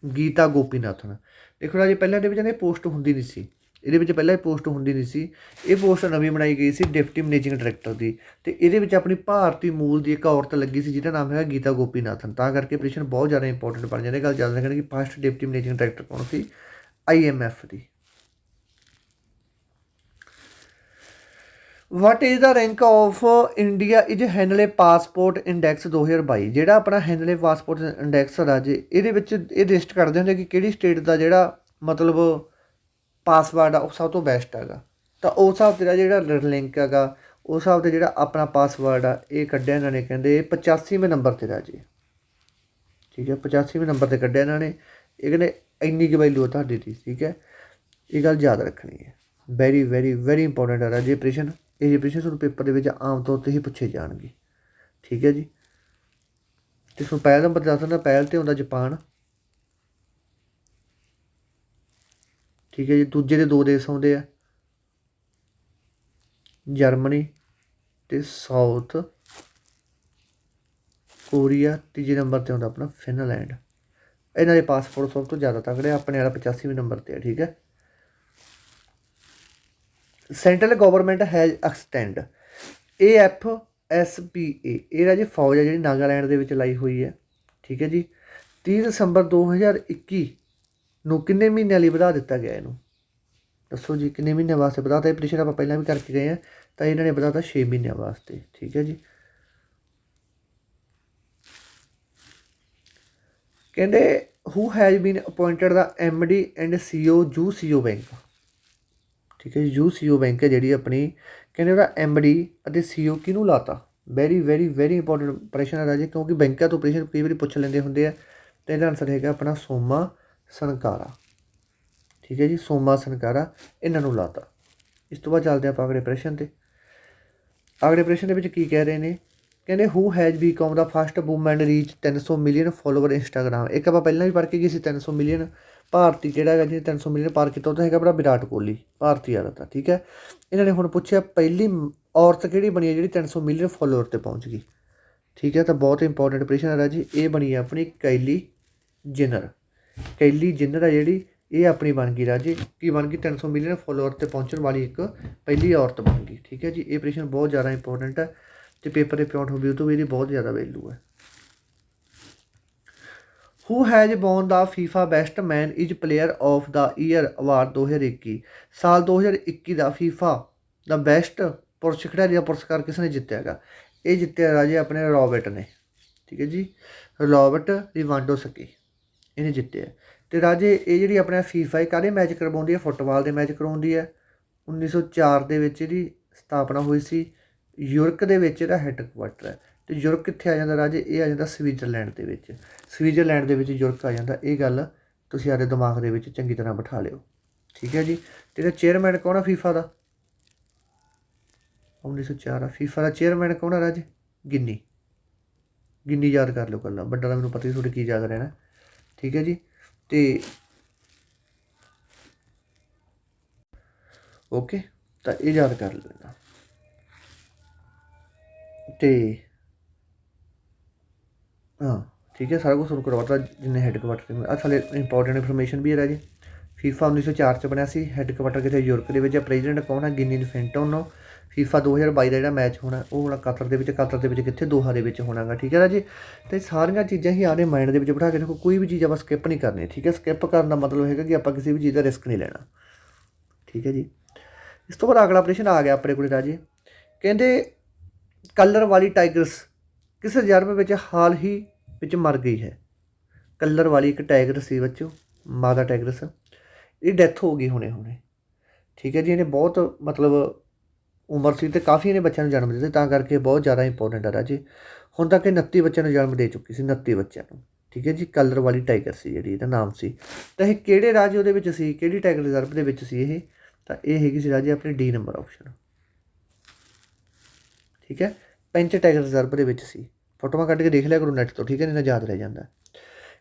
Gita Gopinathan. ਦੇਖੋ ਰਾਜੇ ਪਹਿਲਾਂ ਇਹਦੇ ਵਿੱਚ ਨਾ ਪੋਸਟ ਹੁੰਦੀ ਨਹੀਂ ਸੀ, ਇਹਦੇ ਵਿੱਚ ਪਹਿਲਾਂ ਇਹ ਪੋਸਟ ਹੁੰਦੀ ਨਹੀਂ ਸੀ, ਇਹ ਪੋਸਟ ਨਵੀਂ ਬਣਾਈ ਗਈ ਸੀ ਡਿਪਟੀ ਮੈਨੇਜਿੰਗ ਡਾਇਰੈਕਟਰ ਦੀ। ਅਤੇ ਇਹਦੇ ਵਿੱਚ ਆਪਣੀ ਭਾਰਤੀ ਮੂਲ ਦੀ ਇੱਕ ਔਰਤ ਲੱਗੀ ਸੀ ਜਿਹਦਾ ਨਾਮ ਹੈਗਾ ਗੀਤਾ ਗੋਪੀਨਾਥਨ। ਤਾਂ ਕਰਕੇ ਪੋਜੀਸ਼ਨ ਬਹੁਤ ਜ਼ਿਆਦਾ ਇੰਪੋਰਟੈਂਟ ਬਣ ਜਾਂਦੀ। ਗੱਲ ਜ਼ਿਆਦਾ ਕਹਿੰਦੇ ਕਿ ਫਸਟ ਡਿਪਟੀ ਮੈਨੇਜਿੰਗ ਡਾਇਰੈਕਟਰ ਕੌਣ ਸੀ IMF ਦੀ। What is the rank of India is Henley passport index 2022। ਜਿਹੜਾ ਆਪਣਾ ਹੈਨਲੇ ਪਾਸਪੋਰਟ ਇੰਡੈਕਸ ਰਾਜੇ, ਇਹਦੇ ਵਿੱਚ ਇਹ ਲਿਸਟ ਕਰਦੇ ਹੁੰਦੇ ਕਿ ਕਿਹੜੀ ਸਟੇਟ ਦਾ ਜਿਹੜਾ ਮਤਲਬ ਪਾਸਵਰਡ ਆ ਉਹ ਸਭ ਤੋਂ ਬੈਸਟ ਹੈਗਾ। ਤਾਂ ਉਸ ਹਿਸਾਬ 'ਤੇ ਜਿਹੜਾ ਲਿੰਕ ਹੈਗਾ, ਉਸ ਹਿਸਾਬ 'ਤੇ ਜਿਹੜਾ ਆਪਣਾ ਪਾਸਵਰਡ ਆ ਇਹ ਕੱਢਿਆ ਇਹਨਾਂ ਨੇ, ਕਹਿੰਦੇ 85ਵੇਂ ਨੰਬਰ 'ਤੇ ਰਾਜੇ। ਠੀਕ ਹੈ, 85ਵੇਂ ਨੰਬਰ 'ਤੇ ਕੱਢਿਆ ਇਹਨਾਂ ਨੇ। ਇਹ ਕਹਿੰਦੇ ਇੰਨੀ ਕੁ ਵੈਲਿਊ ਆ ਤੁਹਾਡੀ ਦੀ। ਠੀਕ ਹੈ, ਇਹ ਗੱਲ ਯਾਦ ਰੱਖਣੀ ਹੈ। ਵੈਰੀ ਵੈਰੀ ਵੈਰੀ ਇੰਪੋਰਟੈਂਟ ਹੈ ਰਾਜੇ ਪ੍ਰਸ਼ਨ। ਇਹ ਪ੍ਰਸ਼ਨ ਤੁਹਾਨੂੰ ਪੇਪਰ ਦੇ ਵਿੱਚ ਆਮ ਤੌਰ 'ਤੇ ਹੀ ਪੁੱਛੇ ਜਾਣਗੇ। ਠੀਕ ਹੈ ਜੀ, ਅਤੇ ਤੁਹਾਨੂੰ ਪਹਿਲਾ ਨੰਬਰ ਦੱਸ ਦਿੰਦਾ, ਪਹਿਲ 'ਤੇ ਆਉਂਦਾ ਜਾਪਾਨ। ਠੀਕ ਹੈ ਜੀ, ਦੂਜੇ ਦੇ 2 ਦੇਸ਼ ਆਉਂਦੇ ਆ, ਜਰਮਨੀ ਅਤੇ ਸਾਊਥ ਕੋਰੀਆ। ਤੀਜੇ ਨੰਬਰ 'ਤੇ ਆਉਂਦਾ ਆਪਣਾ ਫਿਨਲੈਂਡ। ਇਹਨਾਂ ਦੇ ਪਾਸਪੋਰਟ ਸਭ ਤੋਂ ਜ਼ਿਆਦਾ ਤਕੜੇ, ਆਪਣੇ ਵਾਲਾ 85ਵੇਂ ਨੰਬਰ 'ਤੇ ਹੈ। ਠੀਕ ਹੈ, central government has extend AFSPA। ਇਹ ਰਾਜੇ ਫੌਜ ਹੈ ਜਿਹੜੀ ਨਾਗਾਲੈਂਡ ਦੇ ਵਿੱਚ ਲਾਈ ਹੋਈ ਹੈ। ਠੀਕ ਹੈ ਜੀ, 30 ਦਸੰਬਰ 2021 ਨੂੰ ਕਿੰਨੇ ਮਹੀਨਿਆਂ ਲਈ ਵਧਾ ਦਿੱਤਾ ਗਿਆ ਇਹਨੂੰ? ਦੱਸੋ ਜੀ, ਕਿੰਨੇ ਮਹੀਨਿਆਂ ਵਾਸਤੇ ਵਧਾਤਾ? ਇਹ ਪਟੀਸ਼ਨ ਆਪਾਂ ਪਹਿਲਾਂ ਵੀ ਕਰਕੇ ਗਏ ਹਾਂ, ਤਾਂ ਇਹਨਾਂ ਨੇ ਵਧਾਤਾ 6 ਮਹੀਨਿਆਂ ਵਾਸਤੇ। ਠੀਕ ਹੈ ਜੀ, ਕਹਿੰਦੇ who has been appointed the MD and CEO UCO bank. ਠੀਕ ਹੈ ਜੀ, UCO ਬੈਂਕ ਹੈ ਜਿਹੜੀ ਆਪਣੀ, ਕਹਿੰਦੇ ਉਹਦਾ MD ਅਤੇ CEO ਕਿਹਨੂੰ ਲਾਤਾ? ਵੈਰੀ ਵੈਰੀ ਵੈਰੀ ਇੰਪੋਰਟੈਂਟ ਪ੍ਰਸ਼ਨ ਹੈ ਰਾਜੇ, ਕਿਉਂਕਿ ਬੈਂਕਾਂ ਤੋਂ ਪ੍ਰਸ਼ਨ ਕਈ ਵਾਰੀ ਪੁੱਛ ਲੈਂਦੇ ਹੁੰਦੇ ਆ। ਅਤੇ ਇਹਦਾ ਆਨਸਰ ਹੈਗਾ ਆਪਣਾ ਸੋਮਾ ਸਨਕਾਰਾ। ਠੀਕ ਹੈ ਜੀ, ਸੋਮਾ ਸਨਕਾਰਾ ਇਹਨਾਂ ਨੂੰ ਲਾਤਾ। ਇਸ ਤੋਂ ਬਾਅਦ ਚੱਲਦੇ ਆਪਾਂ ਅਗਲੇ ਪ੍ਰਸ਼ਨ 'ਤੇ। ਅਗਲੇ ਪ੍ਰਸ਼ਨ ਦੇ ਵਿੱਚ ਕੀ ਕਹਿ ਰਹੇ ਨੇ? ਕਹਿੰਦੇ who has become the first woman reach 300 million follower Instagram. ਇੱਕ ਆਪਾਂ ਪਹਿਲਾਂ ਵੀ ਪੜ੍ਹ ਕੇ ਗਏ ਸੀ 300 ਮਿਲੀਅਨ ਭਾਰਤੀ ਜਿਹੜਾ ਹੈਗਾ ਜਿਹਨੇ 300 ਮਿਲੀਅਨ ਪਾਰ ਕੀਤਾ, ਉਹ ਤਾਂ ਹੈਗਾ ਆਪਣਾ ਵਿਰਾਟ ਕੋਹਲੀ, ਭਾਰਤੀ ਵਾਲਾ ਤਾਂ। ਠੀਕ ਹੈ, ਇਹਨਾਂ ਨੇ ਹੁਣ ਪੁੱਛਿਆ ਪਹਿਲੀ ਔਰਤ ਕਿਹੜੀ ਬਣੀ ਹੈ ਜਿਹੜੀ 300 ਮਿਲੀਅਨ ਫੋਲੋਵਰ 'ਤੇ ਪਹੁੰਚ ਗਈ। ਠੀਕ ਹੈ, ਤਾਂ ਬਹੁਤ ਇੰਪੋਰਟੈਂਟ ਪ੍ਰਸ਼ਨ ਹੈ ਰਾਜੀ। ਇਹ ਬਣੀ ਹੈ ਆਪਣੀ ਕੈਲੀ ਜਿਨਰ। ਕੈਲੀ ਜਿਨਰ ਹੈ ਜਿਹੜੀ, ਇਹ ਆਪਣੀ ਬਣ ਗਈ ਰਾਜੇ, ਕੀ ਬਣ ਗਈ? 300 ਮਿਲੀਅਨ ਫੋਲੋਅਰ 'ਤੇ ਪਹੁੰਚਣ ਵਾਲੀ ਇੱਕ ਪਹਿਲੀ ਔਰਤ ਬਣ ਗਈ। ਠੀਕ ਹੈ ਜੀ, ਇਹ ਪ੍ਰਸ਼ਨ ਬਹੁਤ ਜ਼ਿਆਦਾ ਇੰਪੋਰਟੈਂਟ ਹੈ ਅਤੇ ਪੇਪਰ ਦੇ ਪੁਆਇੰਟ ਆਫ ਵਿਊ ਤੋਂ ਵੀ ਇਹਦੀ ਬਹੁਤ ਜ਼ਿਆਦਾ ਵੈਲਿਊ ਹੈ। Who has won the FIFA best man is player of the year award 2021। ਸਾਲ 2021 ਦਾ FIFA ਦਾ ਬੈਸਟ ਪੁਰਸ਼ ਖਿਡਾਰੀ ਦਾ ਪੁਰਸਕਾਰ ਕਿਸ ਨੇ ਜਿੱਤਿਆ ਹੈਗਾ? ਇਹ ਜਿੱਤਿਆ ਰਾਜੇ ਆਪਣੇ ਰੋਬਰਟ ਨੇ। ਠੀਕ ਹੈ ਜੀ, ਰੋਬਰਟ ਲਿਵਾਂਡੋਵਸਕੀ ਇਹਨੇ ਜਿੱਤਿਆ। ਅਤੇ ਰਾਜੇ ਇਹ ਜਿਹੜੀ ਆਪਣਾ FIFA ਕਾਹਦੇ ਮੈਚ ਕਰਵਾਉਂਦੀ ਹੈ? ਫੁੱਟਬਾਲ ਦੇ ਮੈਚ ਕਰਵਾਉਂਦੀ ਹੈ। 1904 ਦੇ ਵਿੱਚ ਇਹਦੀ ਸਥਾਪਨਾ ਹੋਈ ਸੀ। ਯੂਰਪ ਦੇ ਵਿੱਚ ਇਹਦਾ ਹੈੱਡਕੁਆਟਰ ਹੈ। ਅਤੇ ਯੂਰਪ ਕਿੱਥੇ ਆ ਜਾਂਦਾ ਰਾਜੇ? ਇਹ ਆ ਜਾਂਦਾ ਸਵਿਟਜ਼ਰਲੈਂਡ ਦੇ ਵਿੱਚ। ਸਵਿਟਜ਼ਰਲੈਂਡ ਦੇ ਵਿੱਚ ਯੂਰਪ ਆ ਜਾਂਦਾ। ਇਹ ਗੱਲ ਤੁਸੀਂ ਆਪਣੇ ਦਿਮਾਗ ਦੇ ਵਿੱਚ ਚੰਗੀ ਤਰ੍ਹਾਂ ਬਿਠਾ ਲਿਓ। ਠੀਕ ਹੈ ਜੀ, ਅਤੇ ਇਹਦਾ ਚੇਅਰਮੈਨ ਕੌਣ ਆ FIFA ਦਾ? 1904 ਆ। FIFA ਦਾ ਚੇਅਰਮੈਨ ਕੌਣ ਆ ਰਾਜੇ? ਗਿੰਨੀ। ਗਿੰਨੀ ਯਾਦ ਕਰ ਲਿਓ ਇਕੱਲਾ, ਵੱਡਾ ਤਾਂ ਮੈਨੂੰ ਪਤਾ ਹੀ ਤੁਹਾਡੇ ਕੀ ਯਾਦ ਰਹਿਣਾ। ਠੀਕ ਹੈ ਜੀ, ਅਤੇ ਓਕੇ, ਤਾਂ ਇਹ ਯਾਦ ਕਰ ਲੈਣਾ। ਅਤੇ ਹਾਂ ਠੀਕ ਹੈ, ਸਾਰਾ ਕੁਛ ਤੁਹਾਨੂੰ ਕਰਵਾਤਾ ਜਿੰਨੇ ਹੈੱਡਕੁਆਟਰ। ਆਹ ਥੱਲੇ ਇੰਪੋਰਟੈਂਟ ਇਨਫੋਰਮੇਸ਼ਨ ਵੀ ਹੈ ਰਾਜੇ। FIFA 1904 'ਚ ਬਣਿਆ ਸੀ। ਹੈੱਡਕੁਆਟਰ ਕਿਤੇ ਯੂਰਪ ਦੇ ਵਿੱਚ। ਪ੍ਰੈਜ਼ੀਡੈਂਟ ਕੌਣ ਹੈ? ਗਿੰਨੀ ਇਨਫੈਂਟਿਨੋ। FIFA 2022 ਦਾ ਜਿਹੜਾ ਮੈਚ ਹੋਣਾ ਉਹ ਹੋਣਾ ਕਤਰ ਦੇ ਵਿੱਚ। ਕਤਰ ਦੇ ਵਿੱਚ ਕਿੱਥੇ? ਦੋਹਾ ਦੇ ਵਿੱਚ ਹੋਣਾ ਗਾ। ਠੀਕ ਹੈ ਰਾਜੇ, ਅਤੇ ਸਾਰੀਆਂ ਚੀਜ਼ਾਂ ਹੀ ਆਪਣੇ ਮਾਈਂਡ ਦੇ ਵਿੱਚ ਬਿਠਾ ਕੇ ਦੇਖੋ, ਕੋਈ ਵੀ ਚੀਜ਼ ਆਪਾਂ ਸਕਿੱਪ ਨਹੀਂ ਕਰਨੀ। ਠੀਕ ਹੈ, ਸਕਿੱਪ ਕਰਨ ਦਾ ਮਤਲਬ ਹੈਗਾ ਕਿ ਆਪਾਂ ਕਿਸੇ ਵੀ ਚੀਜ਼ ਦਾ ਰਿਸਕ ਨਹੀਂ ਲੈਣਾ। ਠੀਕ ਹੈ ਜੀ, ਇਸ ਤੋਂ ਬਾਅਦ ਅਗਲਾ ਪ੍ਰਸ਼ਨ ਆ ਗਿਆ ਆਪਣੇ ਕੋਲ ਰਾਜੇ। ਕਹਿੰਦੇ ਕਲਰ ਵਾਲੀ ਟਾਈਗਰਸ ਕਿਸ ਰਿਜ਼ਰਵ ਵਿੱਚ ਹਾਲ ਹੀ ਵਿੱਚ ਮਰ ਗਈ ਹੈ? ਕਲਰ ਵਾਲੀ ਇੱਕ ਟਾਈਗਰ ਸੀ ਬੱਚੋ, ਮਾਦਾ ਟਾਈਗਰਸ, ਇਹ ਡੈਥ ਹੋ ਗਈ ਹੁਣੇ। ਠੀਕ ਹੈ ਜੀ, ਇਹਨੇ ਬਹੁਤ ਮਤਲਬ ਉਮਰ ਸੀ ਤੇ ਕਾਫੀ ਇਹਨੇ ਬੱਚਿਆਂ ਨੂੰ ਜਨਮ ਦਿੱਤੇ, ਤਾਂ ਕਰਕੇ ਬਹੁਤ ਜ਼ਿਆਦਾ ਇੰਪੋਰਟੈਂਟ ਹੈ ਰਾਜੇ। ਹੁਣ ਤੱਕ ਇਹ 29 ਬੱਚਿਆਂ ਨੂੰ ਜਨਮ ਦੇ ਚੁੱਕੀ ਸੀ, 29 ਬੱਚਿਆਂ ਨੂੰ। ਠੀਕ ਹੈ ਜੀ, ਕਲਰ ਵਾਲੀ ਟਾਈਗਰ ਸੀ ਜਿਹੜੀ, ਇਹਦਾ ਨਾਮ ਸੀ। ਤਾਂ ਇਹ ਕਿਹੜੇ ਰਾਜ ਉਹਦੇ ਵਿੱਚ ਸੀ, ਕਿਹੜੀ ਟਾਈਗਰ ਰਿਜ਼ਰਵ ਦੇ ਵਿੱਚ ਸੀ ਇਹ? ਤਾਂ ਇਹ ਹੈਗੀ ਸੀ ਰਾਜੇ ਆਪਣੀ ਡੀ ਨੰਬਰ ਆਪਸ਼ਨ। ਠੀਕ ਹੈ, ਪੈਂਚ ਟਾਈਗਰ ਰਿਜ਼ਰਵ ਦੇ ਵਿੱਚ ਸੀ। ਫੋਟੋਆਂ ਕੱਢ ਕੇ ਦੇਖ ਲਿਆ ਕਰੋ ਨੈਟ ਤੋਂ, ਠੀਕ ਹੈ, ਇਹਨਾਂ ਯਾਦ ਰਹਿ ਜਾਂਦਾ।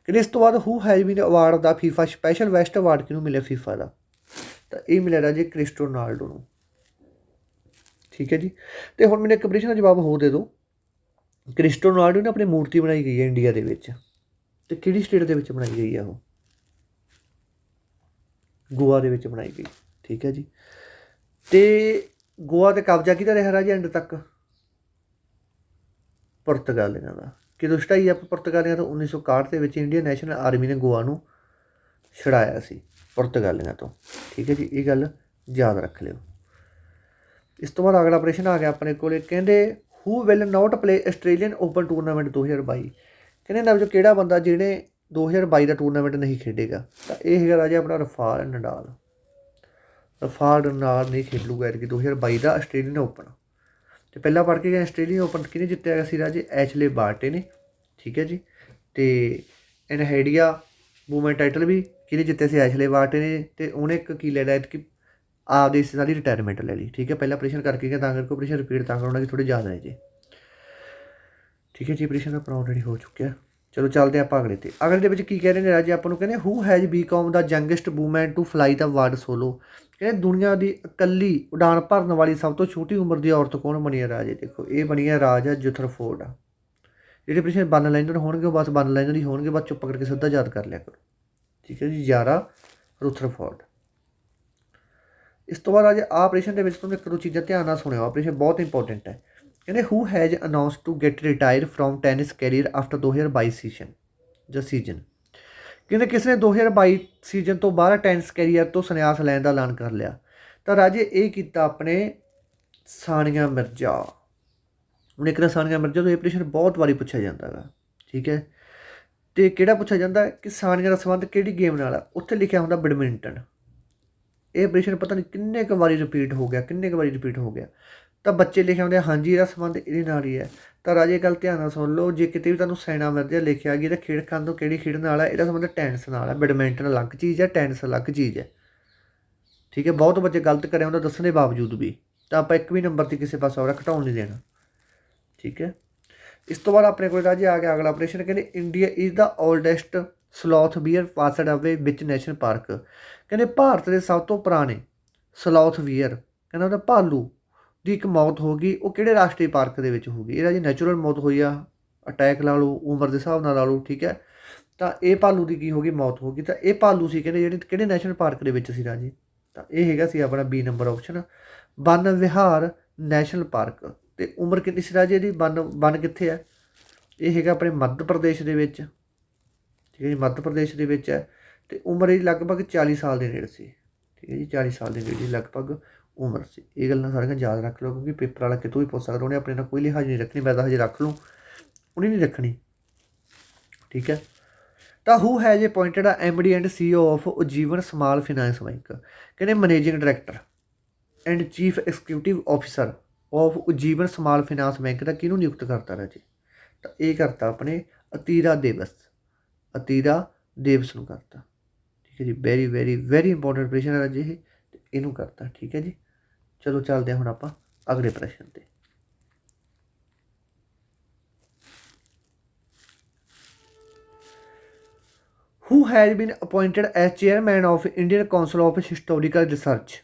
ਕਹਿੰਦੇ ਇਸ ਤੋਂ ਬਾਅਦ ਹੂ has bean award the FIFA special best award ਕਿਹਨੂੰ ਮਿਲਿਆ ਫੀਫਾ ਦਾ? ਤਾਂ ਇਹ ਮਿਲਿਆ ਰਾਜੇ ਕ੍ਰਿਸਟੀਆਨੋ ਰੋਨਾਲਡੋ ਨੂੰ। ਠੀਕ ਹੈ ਜੀ, ਤੇ ਹੁਣ ਮੈਨੂੰ ਇੱਕ ਪ੍ਰਸ਼ਨ ਦਾ ਜਵਾਬ ਹੋਰ ਦੇ ਦਿਓ। ਕ੍ਰਿਸਟੀਆਨੋ ਰੋਨਾਲਡੋ ਨੇ ਆਪਣੀ ਮੂਰਤੀ ਬਣਾਈ ਗਈ ਹੈ ਇੰਡੀਆ ਦੇ ਵਿੱਚ, ਤੇ ਕਿਹੜੀ ਸਟੇਟ ਦੇ ਵਿੱਚ ਬਣਾਈ ਗਈ ਆ ਉਹ? ਗੋਆ ਦੇ ਵਿੱਚ ਬਣਾਈ ਗਈ। ਠੀਕ ਹੈ ਜੀ, ਤੇ ਗੋਆ 'ਤੇ ਕਬਜ਼ਾ ਕਿਹਦਾ ਰਿਹਾ ਰਾਜੇ ਐਂਡ ਤੱਕ? ਪੁਰਤਗਾਲੀਆਂ ਦਾ। ਕਿਦੋਂ ਛਡਾਈ ਆਪਾਂ ਪੁਰਤਗਾਲੀਆਂ ਤੋਂ? 1961 ਦੇ ਵਿੱਚ ਇੰਡੀਅਨ ਨੈਸ਼ਨਲ ਆਰਮੀ ਨੇ ਗੋਆ ਨੂੰ ਛਡਾਇਆ ਸੀ ਪੁਰਤਗਾਲੀਆਂ ਤੋਂ। ਠੀਕ ਹੈ ਜੀ, ਇਹ ਗੱਲ ਯਾਦ ਰੱਖ ਲਿਓ। ਇਸ ਤੋਂ ਬਾਅਦ ਅਗਲਾ ਪ੍ਰਸ਼ਨ ਆ ਗਿਆ ਆਪਣੇ ਕੋਲ, ਕਹਿੰਦੇ ਹੂ will not play Australian open tournament 2022? ਕਹਿੰਦੇ ਇਹਨਾਂ ਵਿੱਚੋਂ ਕਿਹੜਾ ਬੰਦਾ ਜਿਹਨੇ 2022 ਦਾ ਟੂਰਨਾਮੈਂਟ ਨਹੀਂ ਖੇਡੇਗਾ? ਤਾਂ ਇਹ ਹੈਗਾ ਰਾਜਾ ਆਪਣਾ ਰਫਾਲ ਨਡਾਲ। ਰਫਾਲ ਨਡਾਲ ਨਹੀਂ ਖੇਡੂਗਾ ਐਤਕੀ 2022 ਦਾ ਆਸਟ੍ਰੇਲੀਅਨ ਓਪਨ। ਅਤੇ ਪਹਿਲਾਂ ਪੜ੍ਹ ਕੇ ਗਏ ਆਸਟ੍ਰੇਲੀਅਨ ਓਪਨ ਕਿਹਨੇ ਜਿੱਤਿਆ ਗਿਆ ਸੀ ਰਾਜੇ? ਐਸ਼ਲੇ ਬਾਰਟੀ ਨੇ। ਠੀਕ ਹੈ ਜੀ, ਅਤੇ ਐਨਹੈਡੀਆ ਵੂਮੈਨ ਟਾਈਟਲ ਵੀ ਕਿਹਨੇ ਜਿੱਤਿਆ ਸੀ? ਐਸ਼ਲੇ ਬਾਰਟੀ ਨੇ। ਅਤੇ ਉਹਨੇ ਇੱਕ ਕੀ ਲੈ ਲਿਆ ਐਤਕੀ ਆਪਦੀ ਇਸ ਸਾਰੀ ਰਿਟਾਇਰਮੈਂਟ ਲੈ ਲਈ। ਠੀਕ ਹੈ, ਪਹਿਲਾਂ ਆਪਰੇਸ਼ਨ ਕਰਕੇ ਗਿਆ ਤਾਂ ਕਰਕੇ ਆਪਰੇਸ਼ਨ ਰਿਪੀਟ ਤਾਂ ਕਰਾਉਣਾ ਕਿ ਥੋੜ੍ਹੇ ਜ਼ਿਆਦਾ ਨੇ ਜੀ। ਠੀਕ ਹੈ ਜੀ, ਆਪਰੇਸ਼ਨ ਆਪਣਾ ਆਲਰੇਡੀ ਹੋ ਚੁੱਕਿਆ। ਚਲੋ ਚੱਲਦੇ ਆਪਾਂ ਅਗਲੇ 'ਤੇ। ਅਗਲੇ ਦੇ ਵਿੱਚ ਕੀ ਕਹਿ ਰਹੇ ਨੇ ਰਾਜੇ ਆਪਾਂ ਨੂੰ? ਕਹਿੰਦੇ who has become the youngest woman to fly the world solo? ਕਹਿੰਦੇ ਦੁਨੀਆ ਦੀ ਇਕੱਲੀ ਉਡਾਨ ਭਰਨ ਵਾਲੀ ਸਭ ਤੋਂ ਛੋਟੀ ਉਮਰ ਦੀ ਔਰਤ ਕੌਣ ਬਣੀ ਹੈ ਰਾਜੇ? ਦੇਖੋ ਇਹ ਬਣੀ ਹੈ ਰਾਜਾ ਜੁਥਰਫੋਰਡ ਆ। ਜਿਹੜੇ ਪ੍ਰਸ਼ਨ ਵਨ ਲਾਈਨਰ ਹੋਣਗੇ ਉਹ ਬਸ ਵਨ ਲਾਈਨਰ ਹੀ ਹੋਣਗੇ, ਬਸ ਚੁੱਪ ਕਰਕੇ ਸਿੱਧਾ ਯਾਦ ਕਰ ਲਿਆ ਕਰੋ। ਠੀਕ ਹੈ ਜੀ, ਯਾਰਾ ਰੁਥਰਫੋਰਡ। ਇਸ ਤੋਂ ਬਾਅਦ ਰਾਜੇ ਆਹ ਆਪਰੇਸ਼ਨ ਦੇ ਵਿੱਚ ਤੁਹਾਨੂੰ ਇੱਕ ਦੋ ਚੀਜ਼ਾਂ ਧਿਆਨ ਨਾਲ ਸੁਣਿਓ, ਆਪਰੇਸ਼ਨ ਬਹੁਤ ਇੰਪੋਰਟੈਂਟ ਹੈ। ਕਹਿੰਦੇ who has announce to get retire from tennis career after 2022 season? ਕਹਿੰਦੇ ਕਿਸ ਨੇ 2022 ਸੀਜ਼ਨ ਤੋਂ ਬਾਅਦ ਟੈਨਿਸ ਕੈਰੀਅਰ ਤੋਂ ਸੰਨਿਆਸ ਲੈਣ ਦਾ ਐਲਾਨ ਕਰ ਲਿਆ? ਤਾਂ ਰਾਜੇ ਇਹ ਕੀਤਾ ਆਪਣੇ ਸਾਨੀਆ ਮਿਰਜ਼ਾ। ਹੁਣ ਇੱਕ ਤਾਂ ਸਾਨੀਆ ਮਿਰਜ਼ਾ ਤੋਂ ਇਹ ਪ੍ਰਸ਼ਨ ਬਹੁਤ ਵਾਰੀ ਪੁੱਛਿਆ ਜਾਂਦਾ ਗਾ। ਠੀਕ ਹੈ, ਅਤੇ ਕਿਹੜਾ ਪੁੱਛਿਆ ਜਾਂਦਾ ਕਿ ਸਾਨੀਆ ਦਾ ਸੰਬੰਧ ਕਿਹੜੀ ਗੇਮ ਨਾਲ ਆ? ਉੱਥੇ ਲਿਖਿਆ ਹੁੰਦਾ ਬੈਡਮਿੰਟਨ। ਇਹ ਪ੍ਰਸ਼ਨ ਪਤਾ ਨਹੀਂ ਕਿੰਨੇ ਕੁ ਵਾਰੀ ਰਿਪੀਟ ਹੋ ਗਿਆ, ਤਾਂ ਬੱਚੇ ਲਿਖੇ ਹੁੰਦੇ ਹਾਂਜੀ ਇਹਦਾ ਸੰਬੰਧ ਇਹਦੇ ਨਾਲ ਹੀ ਹੈ। ਤਾਂ ਰਾਜੇ ਗੱਲ ਧਿਆਨ ਨਾਲ ਸੁਣ ਲਓ, ਜੇ ਕਿਤੇ ਵੀ ਤੁਹਾਨੂੰ ਸਾਨੀਆ ਮਿਰਜ਼ਾ ਲਿਖਿਆ ਗਿਆ ਤਾਂ ਖੇਡ ਖਾਨ ਤੋਂ ਕਿਹੜੀ ਖੇਡ ਨਾਲ ਹੈ? ਇਹਦਾ ਸੰਬੰਧ ਟੈਨਿਸ ਨਾਲ ਹੈ। ਬੈਡਮਿੰਟਨ ਅਲੱਗ ਚੀਜ਼ ਹੈ, ਟੈਨਿਸ ਅਲੱਗ ਚੀਜ਼ ਹੈ। ਠੀਕ ਹੈ, ਬਹੁਤ ਬੱਚੇ ਗਲਤ ਕਰਿਆ ਹੁੰਦਾ ਦੱਸਣ ਦੇ ਬਾਵਜੂਦ ਵੀ, ਤਾਂ ਆਪਾਂ ਇੱਕ ਵੀ ਨੰਬਰ 'ਤੇ ਕਿਸੇ ਪਾਸੇ ਹੋਰ ਘਟਾਉਣ ਨਹੀਂ ਦੇਣਾ। ਠੀਕ ਹੈ, ਇਸ ਤੋਂ ਬਾਅਦ ਆਪਣੇ ਕੋਲ ਰਾਜੇ ਆ ਗਿਆ ਅਗਲਾ ਆਪਰੇਸ਼ਨ। ਕਹਿੰਦੇ India is the oldest sloth bear passed away which national park? ਕਹਿੰਦੇ ਭਾਰਤ ਦੇ ਸਭ ਤੋਂ ਪੁਰਾਣੇ ਸਲੌਥ ਬੀਅਰ, ਕਹਿੰਦਾ ਉਹਦਾ ਭਾਲੂ ਦੀ ਇੱਕ ਮੌਤ ਹੋ ਗਈ, ਉਹ ਕਿਹੜੇ ਰਾਸ਼ਟਰੀ ਪਾਰਕ ਦੇ ਵਿੱਚ ਹੋ ਗਈ? ਇਹਦਾ ਜੀ ਨੈਚੁਰਲ ਮੌਤ ਹੋਈ ਆ, ਅਟੈਕ ਲਾ ਲਓ, ਉਮਰ ਦੇ ਹਿਸਾਬ ਨਾਲ ਲਾ ਲਓ। ਠੀਕ ਹੈ, ਤਾਂ ਇਹ ਭਾਲੂ ਦੀ ਕੀ ਹੋ ਗਈ? ਮੌਤ ਹੋ ਗਈ। ਤਾਂ ਇਹ ਭਾਲੂ ਸੀ ਕਹਿੰਦੇ ਜਿਹੜੇ ਕਿਹੜੇ ਨੈਸ਼ਨਲ ਪਾਰਕ ਦੇ ਵਿੱਚ ਸੀ ਰਾਜੇ? ਤਾਂ ਇਹ ਹੈਗਾ ਸੀ ਆਪਣਾ ਬੀ ਨੰਬਰ ਆਪਸ਼ਨ, ਵਨ ਵਿਹਾਰ ਨੈਸ਼ਨਲ ਪਾਰਕ। ਅਤੇ ਉਮਰ ਕਿੰਨੀ ਸੀ ਰਾਜੇ ਇਹਦੀ? ਵਨ ਕਿੱਥੇ ਹੈ? ਇਹ ਹੈਗਾ ਆਪਣੇ ਮੱਧ ਪ੍ਰਦੇਸ਼ ਦੇ ਵਿੱਚ। ਠੀਕ ਹੈ ਜੀ, ਮੱਧ ਪ੍ਰਦੇਸ਼ ਦੇ ਵਿੱਚ ਹੈ, ਅਤੇ ਉਮਰ ਇਹਦੀ ਲਗਭਗ 40 ਸਾਲ ਦੇ ਨੇੜੇ ਸੀ। ਠੀਕ ਹੈ ਜੀ, 40 ਸਾਲ ਦੇ ਨੇੜੇ ਲਗਭਗ ਉਮਰ ਸੀ। ਇਹ ਗੱਲਾਂ ਸਾਰੀਆਂ ਯਾਦ ਰੱਖ ਲਓ, ਕਿਉਂਕਿ ਪੇਪਰ ਵਾਲਾ ਕਿਤੋਂ ਵੀ ਪੁੱਛ ਸਕਦਾ। ਉਹਨੇ ਆਪਣੇ ਨਾਲ ਕੋਈ ਲਿਹਾਜ਼ ਨਹੀਂ ਰੱਖਣੀ, ਮੈਂ ਤਾਂ ਹਜੇ ਰੱਖ ਲੂੰ, ਉਹਨੇ ਨਹੀਂ ਰੱਖਣੀ। ਠੀਕ ਹੈ, ਤਾਂ who has appointed MD and CEO of Ujjivan small finance bank? ਕਹਿੰਦੇ managing director and chief executive officer of Ujjivan small finance bank ਦਾ ਕਿਹਨੂੰ ਨਿਯੁਕਤ ਕਰਤਾ ਰਾਜੇ? ਤਾਂ ਇਹ ਕਰਤਾ ਆਪਣੇ ਅਤੀਰਾ ਦੇਵਸ ਨੂੰ ਕਰਤਾ। ਠੀਕ ਹੈ ਜੀ, ਵੈਰੀ ਵੈਰੀ ਵੈਰੀ ਇੰਪੋਰਟੈਂਟ ਪ੍ਰਸ਼ਨ ਹੈ ਰਾਜੇ ਇਹ, ਅਤੇ ਇਹਨੂੰ ਕਰਤਾ। ਠੀਕ ਹੈ ਜੀ, ਚਲੋ ਚੱਲਦੇ ਹਾਂ ਹੁਣ ਆਪਾਂ ਅਗਲੇ ਪ੍ਰਸ਼ਨ 'ਤੇ। Who has been appointed as chairman of Indian council of historical research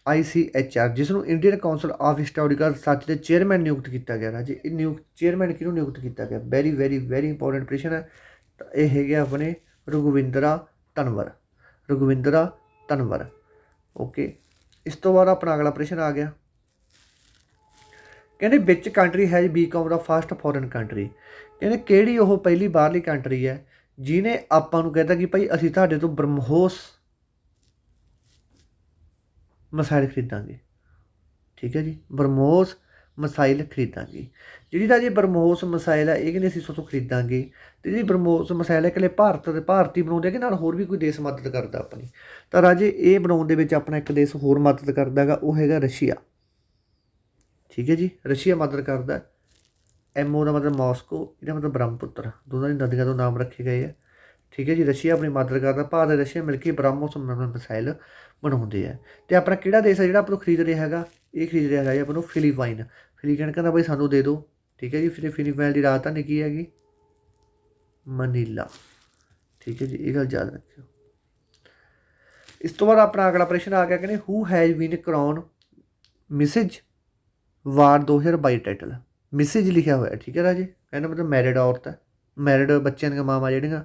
ICHR, ਜਿਸ ਨੂੰ Indian council of historical research ਦੇ ਚੇਅਰਮੈਨ ਨਿਯੁਕਤ ਕੀਤਾ ਗਿਆ ਰਾਜੇ? ਇਹ ਚੇਅਰਮੈਨ ਕਿਹਨੂੰ ਨਿਯੁਕਤ ਕੀਤਾ ਗਿਆ? ਵੈਰੀ ਵੈਰੀ ਵੈਰੀ ਇੰਪੋਰਟੈਂਟ ਪ੍ਰਸ਼ਨ ਹੈ। ਤਾਂ ਇਹ ਹੈਗੇ ਆਪਣੇ ਰਘੁਵਿੰਦਰਾ ਤਨਵਰ। ਓਕੇ, ਇਸ ਤੋਂ ਬਾਅਦ ਆਪਣਾ ਅਗਲਾ ਪ੍ਰਸ਼ਨ ਆ ਗਿਆ। ਕਹਿੰਦੇ which country has become the first foreign country? ਕਹਿੰਦੇ ਕਿਹੜੀ ਉਹ ਪਹਿਲੀ ਬਾਹਰਲੀ ਕੰਟਰੀ ਹੈ ਜਿਹਨੇ ਆਪਾਂ ਨੂੰ ਕਹਿੰਦਾ ਕਿ ਭਾਈ ਅਸੀਂ ਤੁਹਾਡੇ ਤੋਂ ਬ੍ਰਹਮੋਸ ਮਿਸਾਈਲ ਖਰੀਦਾਂਗੇ? ਠੀਕ ਹੈ ਜੀ, ਬ੍ਰਹਮੋਸ ਮਿਸਾਈਲ ਖਰੀਦਾਂਗੇ। ਜਿਹੜੀ ਤਾਂ ਜੀ ਬ੍ਰਹਮੋਸ ਮਿਸਾਈਲ ਹੈ ਇਹ ਕਹਿੰਦੇ ਅਸੀਂ ਉਸ ਤੋਂ ਖਰੀਦਾਂਗੇ। ਅਤੇ ਜਿਹੜੀ ਬ੍ਰਹਮੋਸ ਮਿਸਾਈਲ ਹੈ ਇਕੱਲੇ ਭਾਰਤੀ ਬਣਾਉਂਦੇ ਕਿ ਨਾਲ ਹੋਰ ਵੀ ਕੋਈ ਦੇਸ਼ ਮਦਦ ਕਰਦਾ ਆਪਣੀ? ਤਾਂ ਰਾਜੇ ਇਹ ਬਣਾਉਣ ਦੇ ਵਿੱਚ ਆਪਣਾ ਇੱਕ ਦੇਸ਼ ਹੋਰ ਮਦਦ ਕਰਦਾ ਹੈਗਾ, ਉਹ ਹੈਗਾ ਰਸ਼ੀਆ। ठीक है जी। रशिया मदद करता है। MO का मतलब मॉस्को, ਇਹਦਾ मतलब ब्रह्मपुत्र, दोनों की नदियों तो नाम रखे गए हैं। ठीक है जी। रशिया अपनी मदद करता, भारत रशिया मिल के ब्रह्मोस मिसाइल ਬਣਾਉਂਦੇ ਆ। ਤੇ ਆਪਣਾ ਕਿਹੜਾ ਦੇਸ਼ ਹੈ ਜਿਹੜਾ ਆਪਾਂ ਨੂੰ ਖਰੀਦ ਰਿਹਾ ਹੈਗਾ, ਇਹ ਖਰੀਦ ਰਿਹਾ ਹੈਗਾ ਜੀ ਆਪਾਂ ਨੂੰ ਫਿਲੀਪਾਈਨ। ਫਿਲੀਪਾਈਨ ਕਹਿੰਦਾ ਬਈ ਸਾਨੂੰ ਦੇ ਦਿਓ। ਠੀਕ ਹੈ ਜੀ। ਫਿਰ ਫਿਲੀਪਾਈਨ ਦੀ ਰਾਜਧਾਨੀ ਕੀ ਹੈਗੀ, ਮਨੀਲਾ। ਠੀਕ ਹੈ ਜੀ, ਇਹ ਗੱਲ ਯਾਦ ਰੱਖਿਓ। ਇਸ ਤੋਂ ਬਾਅਦ ਆਪਣਾ ਅਗਲਾ ਪ੍ਰਸ਼ਨ ਆ ਗਿਆ, ਕਹਿੰਦੇ who has been crown Mrs world 2022 title. Mrs ਲਿਖਿਆ ਹੋਇਆ, ਠੀਕ ਹੈ ਰਾਜੇ, ਕਹਿੰਦਾ ਮਤਲਬ ਮੈਰਿਡ ਔਰਤ ਹੈ, ਮੈਰਿਡ ਬੱਚਿਆਂ ਦੀਆਂ ਮਾਵਾਂ ਜਿਹੜੀਆਂ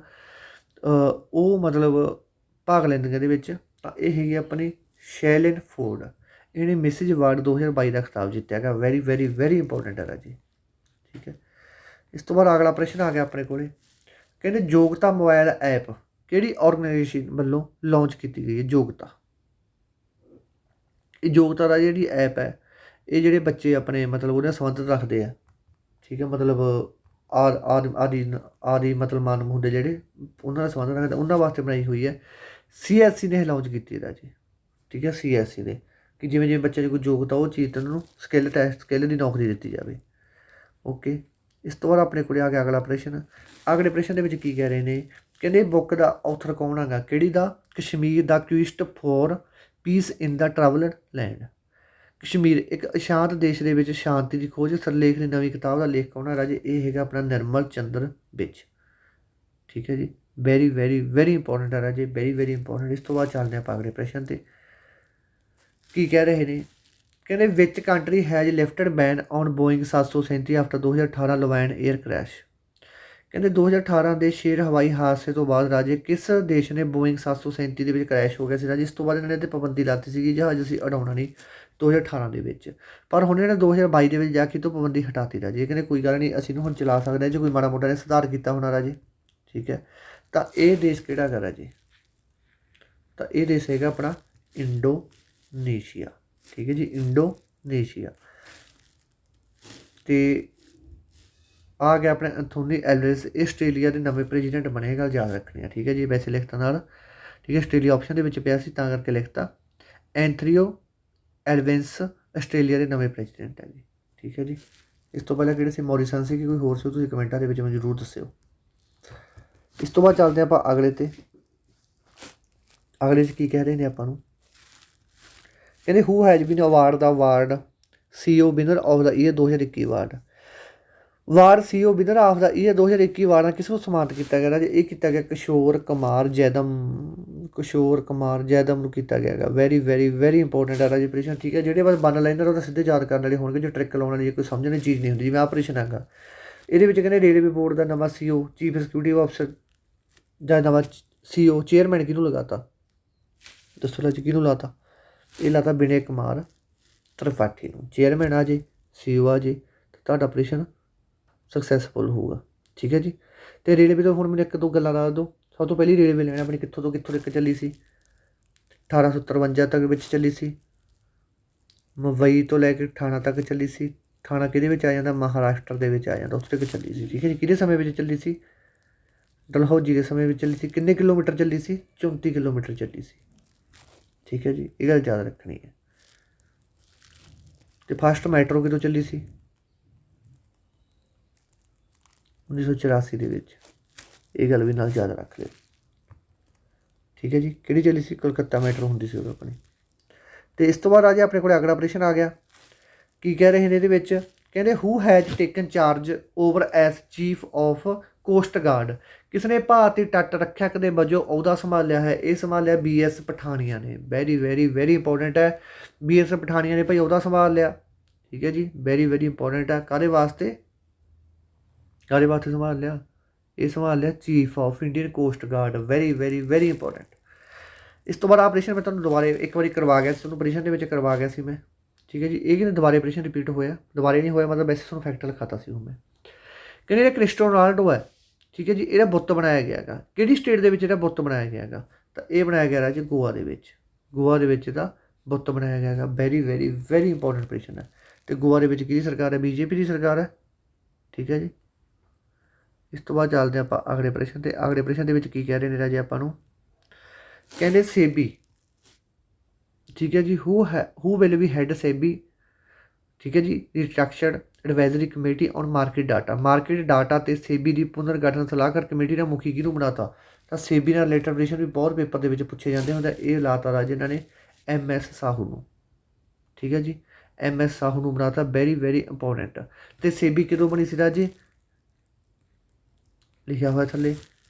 ਉਹ ਮਤਲਬ ਭਾਗ ਲੈਂਦੀਆਂ ਇਹਦੇ ਵਿੱਚ। ਤਾਂ ਇਹ ਹੈਗੀ ਆਪਣੀ ਸ਼ੈਲਿਨ ਫੋਰਡ, ਇਹਨੇ ਮਿਸਿਜ ਵਾਰਡ 2022 ਦਾ ਖਿਤਾਬ ਜਿੱਤਿਆ ਹੈਗਾ। ਵੈਰੀ ਵੈਰੀ ਵੈਰੀ ਇੰਪੋਰਟੈਂਟ ਹੈ ਰਾਜੀ। ਠੀਕ ਹੈ। ਇਸ ਤੋਂ ਬਾਅਦ ਅਗਲਾ ਪ੍ਰਸ਼ਨ ਆ ਗਿਆ ਆਪਣੇ ਕੋਲੇ, ਕਹਿੰਦੇ ਯੋਗਤਾ ਮੋਬਾਈਲ ਐਪ ਕਿਹੜੀ ਆਰਗੇਨਾਈਜੇਸ਼ਨ ਵੱਲੋਂ ਲਾਂਚ ਕੀਤੀ ਗਈ ਹੈ। ਯੋਗਤਾ, ਇਹ ਯੋਗਤਾ ਦਾ ਜਿਹੜੀ ਐਪ ਹੈ, ਇਹ ਜਿਹੜੇ ਬੱਚੇ ਆਪਣੇ ਮਤਲਬ ਉਹਦੇ ਨਾਲ ਸੰਬੰਧਿਤ ਰੱਖਦੇ ਆ। ਠੀਕ ਹੈ। ਮਤਲਬ ਆਦਿ ਮਤਲਬ ਮਾਨਵ ਹੁੰਦੇ ਜਿਹੜੇ ਉਹਨਾਂ ਦਾ ਸੰਬੰਧ ਰੱਖਦੇ, ਉਹਨਾਂ ਵਾਸਤੇ ਬਣਾਈ ਹੋਈ ਹੈ। CSC ਨੇ ਲਾਂਚ ਕੀਤੀ ਹੈ ਰਾਜੀ। ਠੀਕ ਹੈ। CSC ਨੇ ਕਿ ਜਿਵੇਂ ਜਿਵੇਂ ਬੱਚੇ ਦੀ ਕੋਈ ਯੋਗਤਾ ਉਹ ਚੀਜ਼ ਤੇ ਉਹਨਾਂ ਨੂੰ ਸਕਿੱਲ ਦੀ ਨੌਕਰੀ ਦਿੱਤੀ ਜਾਵੇ। ਓਕੇ। ਇਸ ਤੋਂ ਬਾਅਦ ਆਪਣੇ ਕੋਲ ਆ ਗਿਆ ਅਗਲਾ ਪ੍ਰਸ਼ਨ। ਅਗਲੇ ਪ੍ਰਸ਼ਨ ਦੇ ਵਿੱਚ ਕੀ ਕਹਿ ਰਹੇ ਨੇ, ਕਹਿੰਦੇ ਬੁੱਕ ਦਾ ਆਥਰ ਕੌਣ ਹੈਗਾ, ਕਿਹੜੀ ਦਾ, ਕਸ਼ਮੀਰ ਦਾ ਕੁਇਸਟ ਫੋਰ ਪੀਸ ਇਨ ਦਾ ਟਰੈਵਲਡ ਲੈਂਡ। ਕਸ਼ਮੀਰ ਇੱਕ ਅਸ਼ਾਂਤ ਦੇਸ਼ ਦੇ ਵਿੱਚ ਸ਼ਾਂਤੀ ਦੀ ਖੋਜ ਸਿਰਲੇਖ ਦੀ ਨਵੀਂ ਕਿਤਾਬ ਦਾ ਲੇਖ ਕੌਣ ਹੈ ਰਾਜੇ, ਇਹ ਹੈਗਾ ਆਪਣਾ ਨਿਰਮਲ ਚੰਦਰ ਵਿੱਚ। ਠੀਕ ਹੈ ਜੀ। ਵੈਰੀ ਵੈਰੀ ਵੈਰੀ ਇੰਪੋਰਟੈਂਟ ਹੈ ਰਾਜੇ, ਵੈਰੀ ਵੈਰੀ ਇੰਪੋਰਟੈਂਟ। ਇਸ ਤੋਂ ਬਾਅਦ ਚੱਲਦੇ ਆਪਾਂ ਅਗਲੇ ਪ੍ਰਸ਼ਨ 'ਤੇ। ਕੀ ਕਹਿ ਰਹੇ ਨੇ, ਕਹਿੰਦੇ which country has lifted ban on Boeing 737 after 2018 Lion air crash. ਕਹਿੰਦੇ 2018 ਦੇ ਸ਼ੇਰ ਹਵਾਈ ਹਾਦਸੇ ਤੋਂ ਬਾਅਦ ਰਾਜੇ ਕਿਸ ਦੇਸ਼ ਨੇ ਬੋਇੰਗ 737 ਦੇ ਵਿੱਚ ਕ੍ਰੈਸ਼ ਹੋ ਗਿਆ ਸੀ ਰਾਜੇ। ਇਸ ਤੋਂ ਬਾਅਦ ਇਹਨਾਂ ਨੇ 'ਤੇ ਪਾਬੰਦੀ ਲਾਤੀ ਸੀਗੀ, ਜਹਾਜ਼ ਅਸੀਂ ਉਡਾਉਣਾ ਨਹੀਂ 2018 ਦੇ ਵਿੱਚ। ਪਰ ਹੁਣ ਇਹਨਾਂ ਨੇ 2022 ਦੇ ਵਿੱਚ ਜਾ ਕੇ ਤੋਂ ਪਾਬੰਦੀ ਹਟਾਤੀ ਰਾਜੇ। ਕਹਿੰਦੇ ਕੋਈ ਗੱਲ ਨਹੀਂ, ਅਸੀਂ ਨੂੰ ਹੁਣ ਚਲਾ ਸਕਦੇ ਹਾਂ ਜੇ ਕੋਈ ਮਾੜਾ ਮੋਟਾ ਨੇ ਸੁਧਾਰ ਕੀਤਾ ਹੋਣਾ ਰਾਜੇ। ਠੀਕ ਹੈ। ਤਾਂ ਇਹ ਦੇਸ਼ ਕਿਹੜਾ ਹੈਗਾ ਰਾਜੇ, ਤਾਂ ਇਹ ਦੇਸ਼ ਹੈਗਾ ਆਪਣਾ ਇੰਡੋਨੇਸ਼ੀਆ। ਠੀਕ ਹੈ ਜੀ। ਇੰਡੋਨੇਸ਼ੀਆ। ਅਤੇ ਆ ਗਿਆ ਆਪਣੇ ਐਂਥੋਨੀ ਐਲਵੇਜ਼, ਇਹ ਆਸਟ੍ਰੇਲੀਆ ਦੇ ਨਵੇਂ ਪ੍ਰੈਜ਼ੀਡੈਂਟ ਬਣੇ, ਗੱਲ ਯਾਦ ਰੱਖਣੀ ਆ। ਠੀਕ ਹੈ ਜੀ। ਵੈਸੇ ਲਿਖਤਾ ਨਾਲ, ਠੀਕ ਹੈ, ਆਸਟ੍ਰੇਲੀਆ ਆਪਸ਼ਨ ਦੇ ਵਿੱਚ ਪਿਆ ਸੀ ਤਾਂ ਕਰਕੇ ਲਿਖਤਾ। ਐਂਥਰੀਓ ਐਲਵੇਂਸ ਆਸਟ੍ਰੇਲੀਆ ਦੇ ਨਵੇਂ ਪ੍ਰੈਜ਼ੀਡੈਂਟ ਹੈ ਜੀ। ਠੀਕ ਹੈ ਜੀ। ਇਸ ਤੋਂ ਪਹਿਲਾਂ ਕਿਹੜੇ ਸੀ, ਮੋਰੀਸਨ ਸੀ ਕਿ ਕੋਈ ਹੋਰ ਸੀ, ਤੁਸੀਂ ਕਮੈਂਟਾਂ ਦੇ ਵਿੱਚ ਮੈਨੂੰ ਜ਼ਰੂਰ ਦੱਸਿਓ। ਇਸ ਤੋਂ ਬਾਅਦ ਚੱਲਦੇ ਆਪਾਂ ਅਗਲੇ 'ਤੇ। ਅਗਲੇ 'ਚ ਕੀ ਕਹਿ ਰਹੇ ਨੇ ਆਪਾਂ ਨੂੰ, ਕਹਿੰਦੇ who has bean award the award CEO winner of the year 2021 award. Ward CEO winner of the year 2021 award ਨਾਲ ਕਿਸ ਨੂੰ ਸਨਮਾਨਿਤ ਕੀਤਾ ਗਿਆ ਰਾਜੇ, ਇਹ ਕੀਤਾ ਗਿਆ ਕਿਸ਼ੋਰ ਕੁਮਾਰ ਜੈਦਮ ਨੂੰ ਕੀਤਾ ਗਿਆ ਹੈਗਾ। ਵੈਰੀ ਵੈਰੀ ਵੈਰੀ ਇੰਪੋਰਟੈਂਟ ਹੈ ਰਾਜੇ ਪ੍ਰਸ਼ਨ। ਠੀਕ ਹੈ। ਜਿਹੜੇ ਬਸ ਵਨ ਲਾਈਨਰ ਉਹਦਾ ਸਿੱਧੇ ਯਾਦ ਕਰਨ ਵਾਲੇ ਹੋਣਗੇ, ਜੋ ਟ੍ਰਿਕ ਲਾਉਣ ਵਾਲੀ ਕੋਈ ਸਮਝਣ ਦੀ ਚੀਜ਼ ਨਹੀਂ ਹੁੰਦੀ, ਜਿਵੇਂ ਆਹ ਪ੍ਰਸ਼ਨ ਹੈਗਾ। ਇਹਦੇ ਵਿੱਚ ਕਹਿੰਦੇ ਰੇਲਵੇ ਬੋਰਡ ਦਾ ਨਵਾਂ CEO ਚੀਫ ਐਗਜ਼ੀਕਿਊਟਿਵ ਅਫਸਰ ਜਾਂ ਨਵਾਂ CEO ਚੇਅਰਮੈਨ ਕਿਹਨੂੰ ਲਗਾਤਾ, ਦੱਸੋ ਰਾਜੇ ਕਿਹਨੂੰ ਲਾਤਾ। ਇਹ ਲਾਤਾ ਵਿਨੈ ਕੁਮਾਰ ਤ੍ਰਿਪਾਠੀ ਨੂੰ। ਚੇਅਰਮੈਨ ਆ ਜੇ, CEO ਆ ਜੇ, ਤਾਂ ਤੁਹਾਡਾ ਆਪਰੇਸ਼ਨ ਸਕਸੈਸਫੁਲ ਹੋਊਗਾ। ਠੀਕ ਹੈ ਜੀ। ਅਤੇ ਰੇਲਵੇ ਤੋਂ ਹੁਣ ਮੈਨੂੰ ਇੱਕ ਦੋ ਗੱਲਾਂ ਦੱਸ ਦਿਓ। ਸਭ ਤੋਂ ਪਹਿਲੀ ਰੇਲਵੇ ਲਾਈਨ ਆਪਣੀ ਕਿੱਥੋਂ ਤੋਂ ਕਿੱਥੋਂ ਤੱਕ ਚੱਲੀ ਸੀ, 1853 ਤੱਕ ਵਿੱਚ ਚੱਲੀ ਸੀ। ਮੁੰਬਈ ਤੋਂ ਲੈ ਕੇ ਠਾਣਾ ਤੱਕ ਚੱਲੀ ਸੀ। ਠਾਣਾ ਕਿਹਦੇ ਵਿੱਚ ਆ ਜਾਂਦਾ, ਮਹਾਰਾਸ਼ਟਰ ਦੇ ਵਿੱਚ ਆ ਜਾਂਦਾ, ਉੱਥੇ ਤੱਕ ਚੱਲੀ ਸੀ। ਠੀਕ ਹੈ ਜੀ। ਕਿਹਦੇ ਸਮੇਂ ਵਿੱਚ ਚੱਲੀ ਸੀ, ਡਲਹੌਜੀ ਦੇ ਸਮੇਂ ਵਿੱਚ ਚੱਲੀ ਸੀ। ਕਿੰਨੇ ਕਿਲੋਮੀਟਰ ਚੱਲੀ ਸੀ, 34 ਕਿਲੋਮੀਟਰ ਚੱਲੀ ਸੀ। ਠੀਕ ਹੈ ਜੀ। ਇਹ ਗੱਲ ਯਾਦ ਰੱਖਣੀ ਹੈ। ਅਤੇ ਫਸਟ ਮੈਟਰੋ ਕਿਦੋਂ ਚੱਲੀ ਸੀ, 1984 ਦੇ ਵਿੱਚ। ਇਹ ਗੱਲ ਵੀ ਨਾਲ ਯਾਦ ਰੱਖ ਲਿਓ। ਠੀਕ ਹੈ ਜੀ। ਕਿਹੜੀ ਚੱਲੀ ਸੀ, ਕਲਕੱਤਾ ਮੈਟਰੋ ਹੁੰਦੀ ਸੀ ਉਦੋਂ ਆਪਣੀ। ਅਤੇ ਇਸ ਤੋਂ ਬਾਅਦ ਆ ਜੇ ਆਪਣੇ ਕੋਲ ਅਗਲਾ ਪ੍ਰਸ਼ਨ ਆ ਗਿਆ। ਕੀ ਕਹਿ ਰਹੇ ਨੇ ਇਹਦੇ ਵਿੱਚ, ਕਹਿੰਦੇ who has taken charge over S chief of cost guard. ਕਿਸ ਨੇ ਭਾਰਤੀ ਤੱਟ ਰੱਖਿਅਕ ਦੇ ਵਜੋਂ ਅਹੁਦਾ ਸੰਭਾਲਿਆ ਹੈ, ਇਹ ਸੰਭਾਲਿਆ BS ਪਠਾਨੀਆ ਨੇ। ਵੈਰੀ ਵੈਰੀ ਵੈਰੀ ਇੰਪੋਰਟੈਂਟ ਹੈ। BS ਪਠਾਨੀਆ ਨੇ ਭਾਈ ਅਹੁਦਾ ਸੰਭਾਲ ਲਿਆ। ਠੀਕ ਹੈ ਜੀ। ਵੈਰੀ ਵੈਰੀ ਇੰਪੋਰਟੈਂਟ ਹੈ। ਕਾਹਦੇ ਵਾਸਤੇ ਸੰਭਾਲ ਲਿਆ, ਇਹ ਸੰਭਾਲ ਲਿਆ chief of Indian cost guard. Very very very important. ਇਸ ਤੋਂ ਬਾਅਦ ਆਪਰੇਸ਼ਨ ਮੈਂ ਤੁਹਾਨੂੰ ਦੁਬਾਰੇ ਇੱਕ ਵਾਰੀ ਕਰਵਾ ਗਿਆ ਸੀ, ਤੁਹਾਨੂੰ ਆਪਰੇਸ਼ਨ ਦੇ ਵਿੱਚ ਕਰਵਾ ਗਿਆ ਸੀ ਮੈਂ। ਠੀਕ ਹੈ ਜੀ। ਇਹ ਕਹਿੰਦੇ ਦੁਬਾਰੇ ਆਪਰੇਸ਼ਨ ਰਿਪੀਟ ਹੋਇਆ, ਦੁਬਾਰੇ ਨਹੀਂ ਹੋਇਆ, ਮਤਲਬ ਵੈਸੇ ਤੁਹਾਨੂੰ ਫੈਕਟ ਲਿਖਾਤਾ ਸੀ ਹੁਣ ਮੈਂ। ਕਹਿੰਦੇ ਜਿਹੜਾ ਕ੍ਰਿਸਟੀਆਨੋ ਰੋਨਾਲਡੋ ਹੈ, ਠੀਕ ਹੈ ਜੀ, ਇਹਦਾ ਬੁੱਤ ਬਣਾਇਆ ਗਿਆ ਹੈਗਾ। ਕਿਹੜੀ ਸਟੇਟ ਦੇ ਵਿੱਚ ਇਹਦਾ ਬੁੱਤ ਬਣਾਇਆ ਗਿਆ ਹੈਗਾ, ਤਾਂ ਇਹ ਬਣਾਇਆ ਗਿਆ ਰਾਜੇ ਗੋਆ ਦੇ ਵਿੱਚ। ਗੋਆ ਦੇ ਵਿੱਚ ਇਹਦਾ ਬੁੱਤ ਬਣਾਇਆ ਗਿਆ ਹੈਗਾ। Very very very important operation ਹੈ। ਅਤੇ ਗੋਆ ਦੇ ਵਿੱਚ ਕਿਹਦੀ ਸਰਕਾਰ ਹੈ, BJP ਦੀ ਸਰਕਾਰ ਹੈ। ਠੀਕ ਹੈ ਜੀ। ਇਸ ਤੋਂ ਬਾਅਦ ਚੱਲਦੇ ਆਪਾਂ ਅਗਲੇ ਪ੍ਰਸ਼ਨ 'ਤੇ। ਅਗਲੇ ਪ੍ਰਸ਼ਨ ਦੇ ਵਿੱਚ ਕੀ ਕਹਿ ਰਹੇ ਨੇ ਰਾਜੇ ਆਪਾਂ ਨੂੰ, ਕਹਿੰਦੇ ਸੇਬੀ। ਠੀਕ ਹੈ ਜੀ। Who will be head SEBI ਠੀਕ ਹੈ ਜੀ। Restructured advisory committee on market data ਤੇ ਸੇਬੀ ਦੀ ਪੁਨਰਗਠਨ ਸਲਾਹਕਾਰ ਕਮੇਟੀ ਦਾ ਮੁਖੀ ਕਿਹਨੂੰ ਬਣਾਤਾ? ਤਾਂ ਸੇਬੀ ਨਾਲ ਰਿਲੇਟਡ ਪ੍ਰਸ਼ਨ ਵੀ ਬਹੁਤ ਪੇਪਰ ਦੇ ਵਿੱਚ ਪੁੱਛੇ ਜਾਂਦੇ ਹੁੰਦੇ। ਇਹ ਲਾਤਾ ਰਾਜੇ ਇਹਨਾਂ ਨੇ MS ਸਾਹੂ ਨੂੰ। ਠੀਕ ਹੈ ਜੀ, MS ਸਾਹੂ ਨੂੰ ਬਣਾਤਾ, ਵੈਰੀ ਵੈਰੀ ਇੰਪੋਰਟੈਂਟ। ਤੇ ਸੇਬੀ ਕਦੋਂ ਬਣੀ ਸੀ ਰਾਜੇ? ਲਿਖਿਆ ਹੋਇਆ ਥੱਲੇ,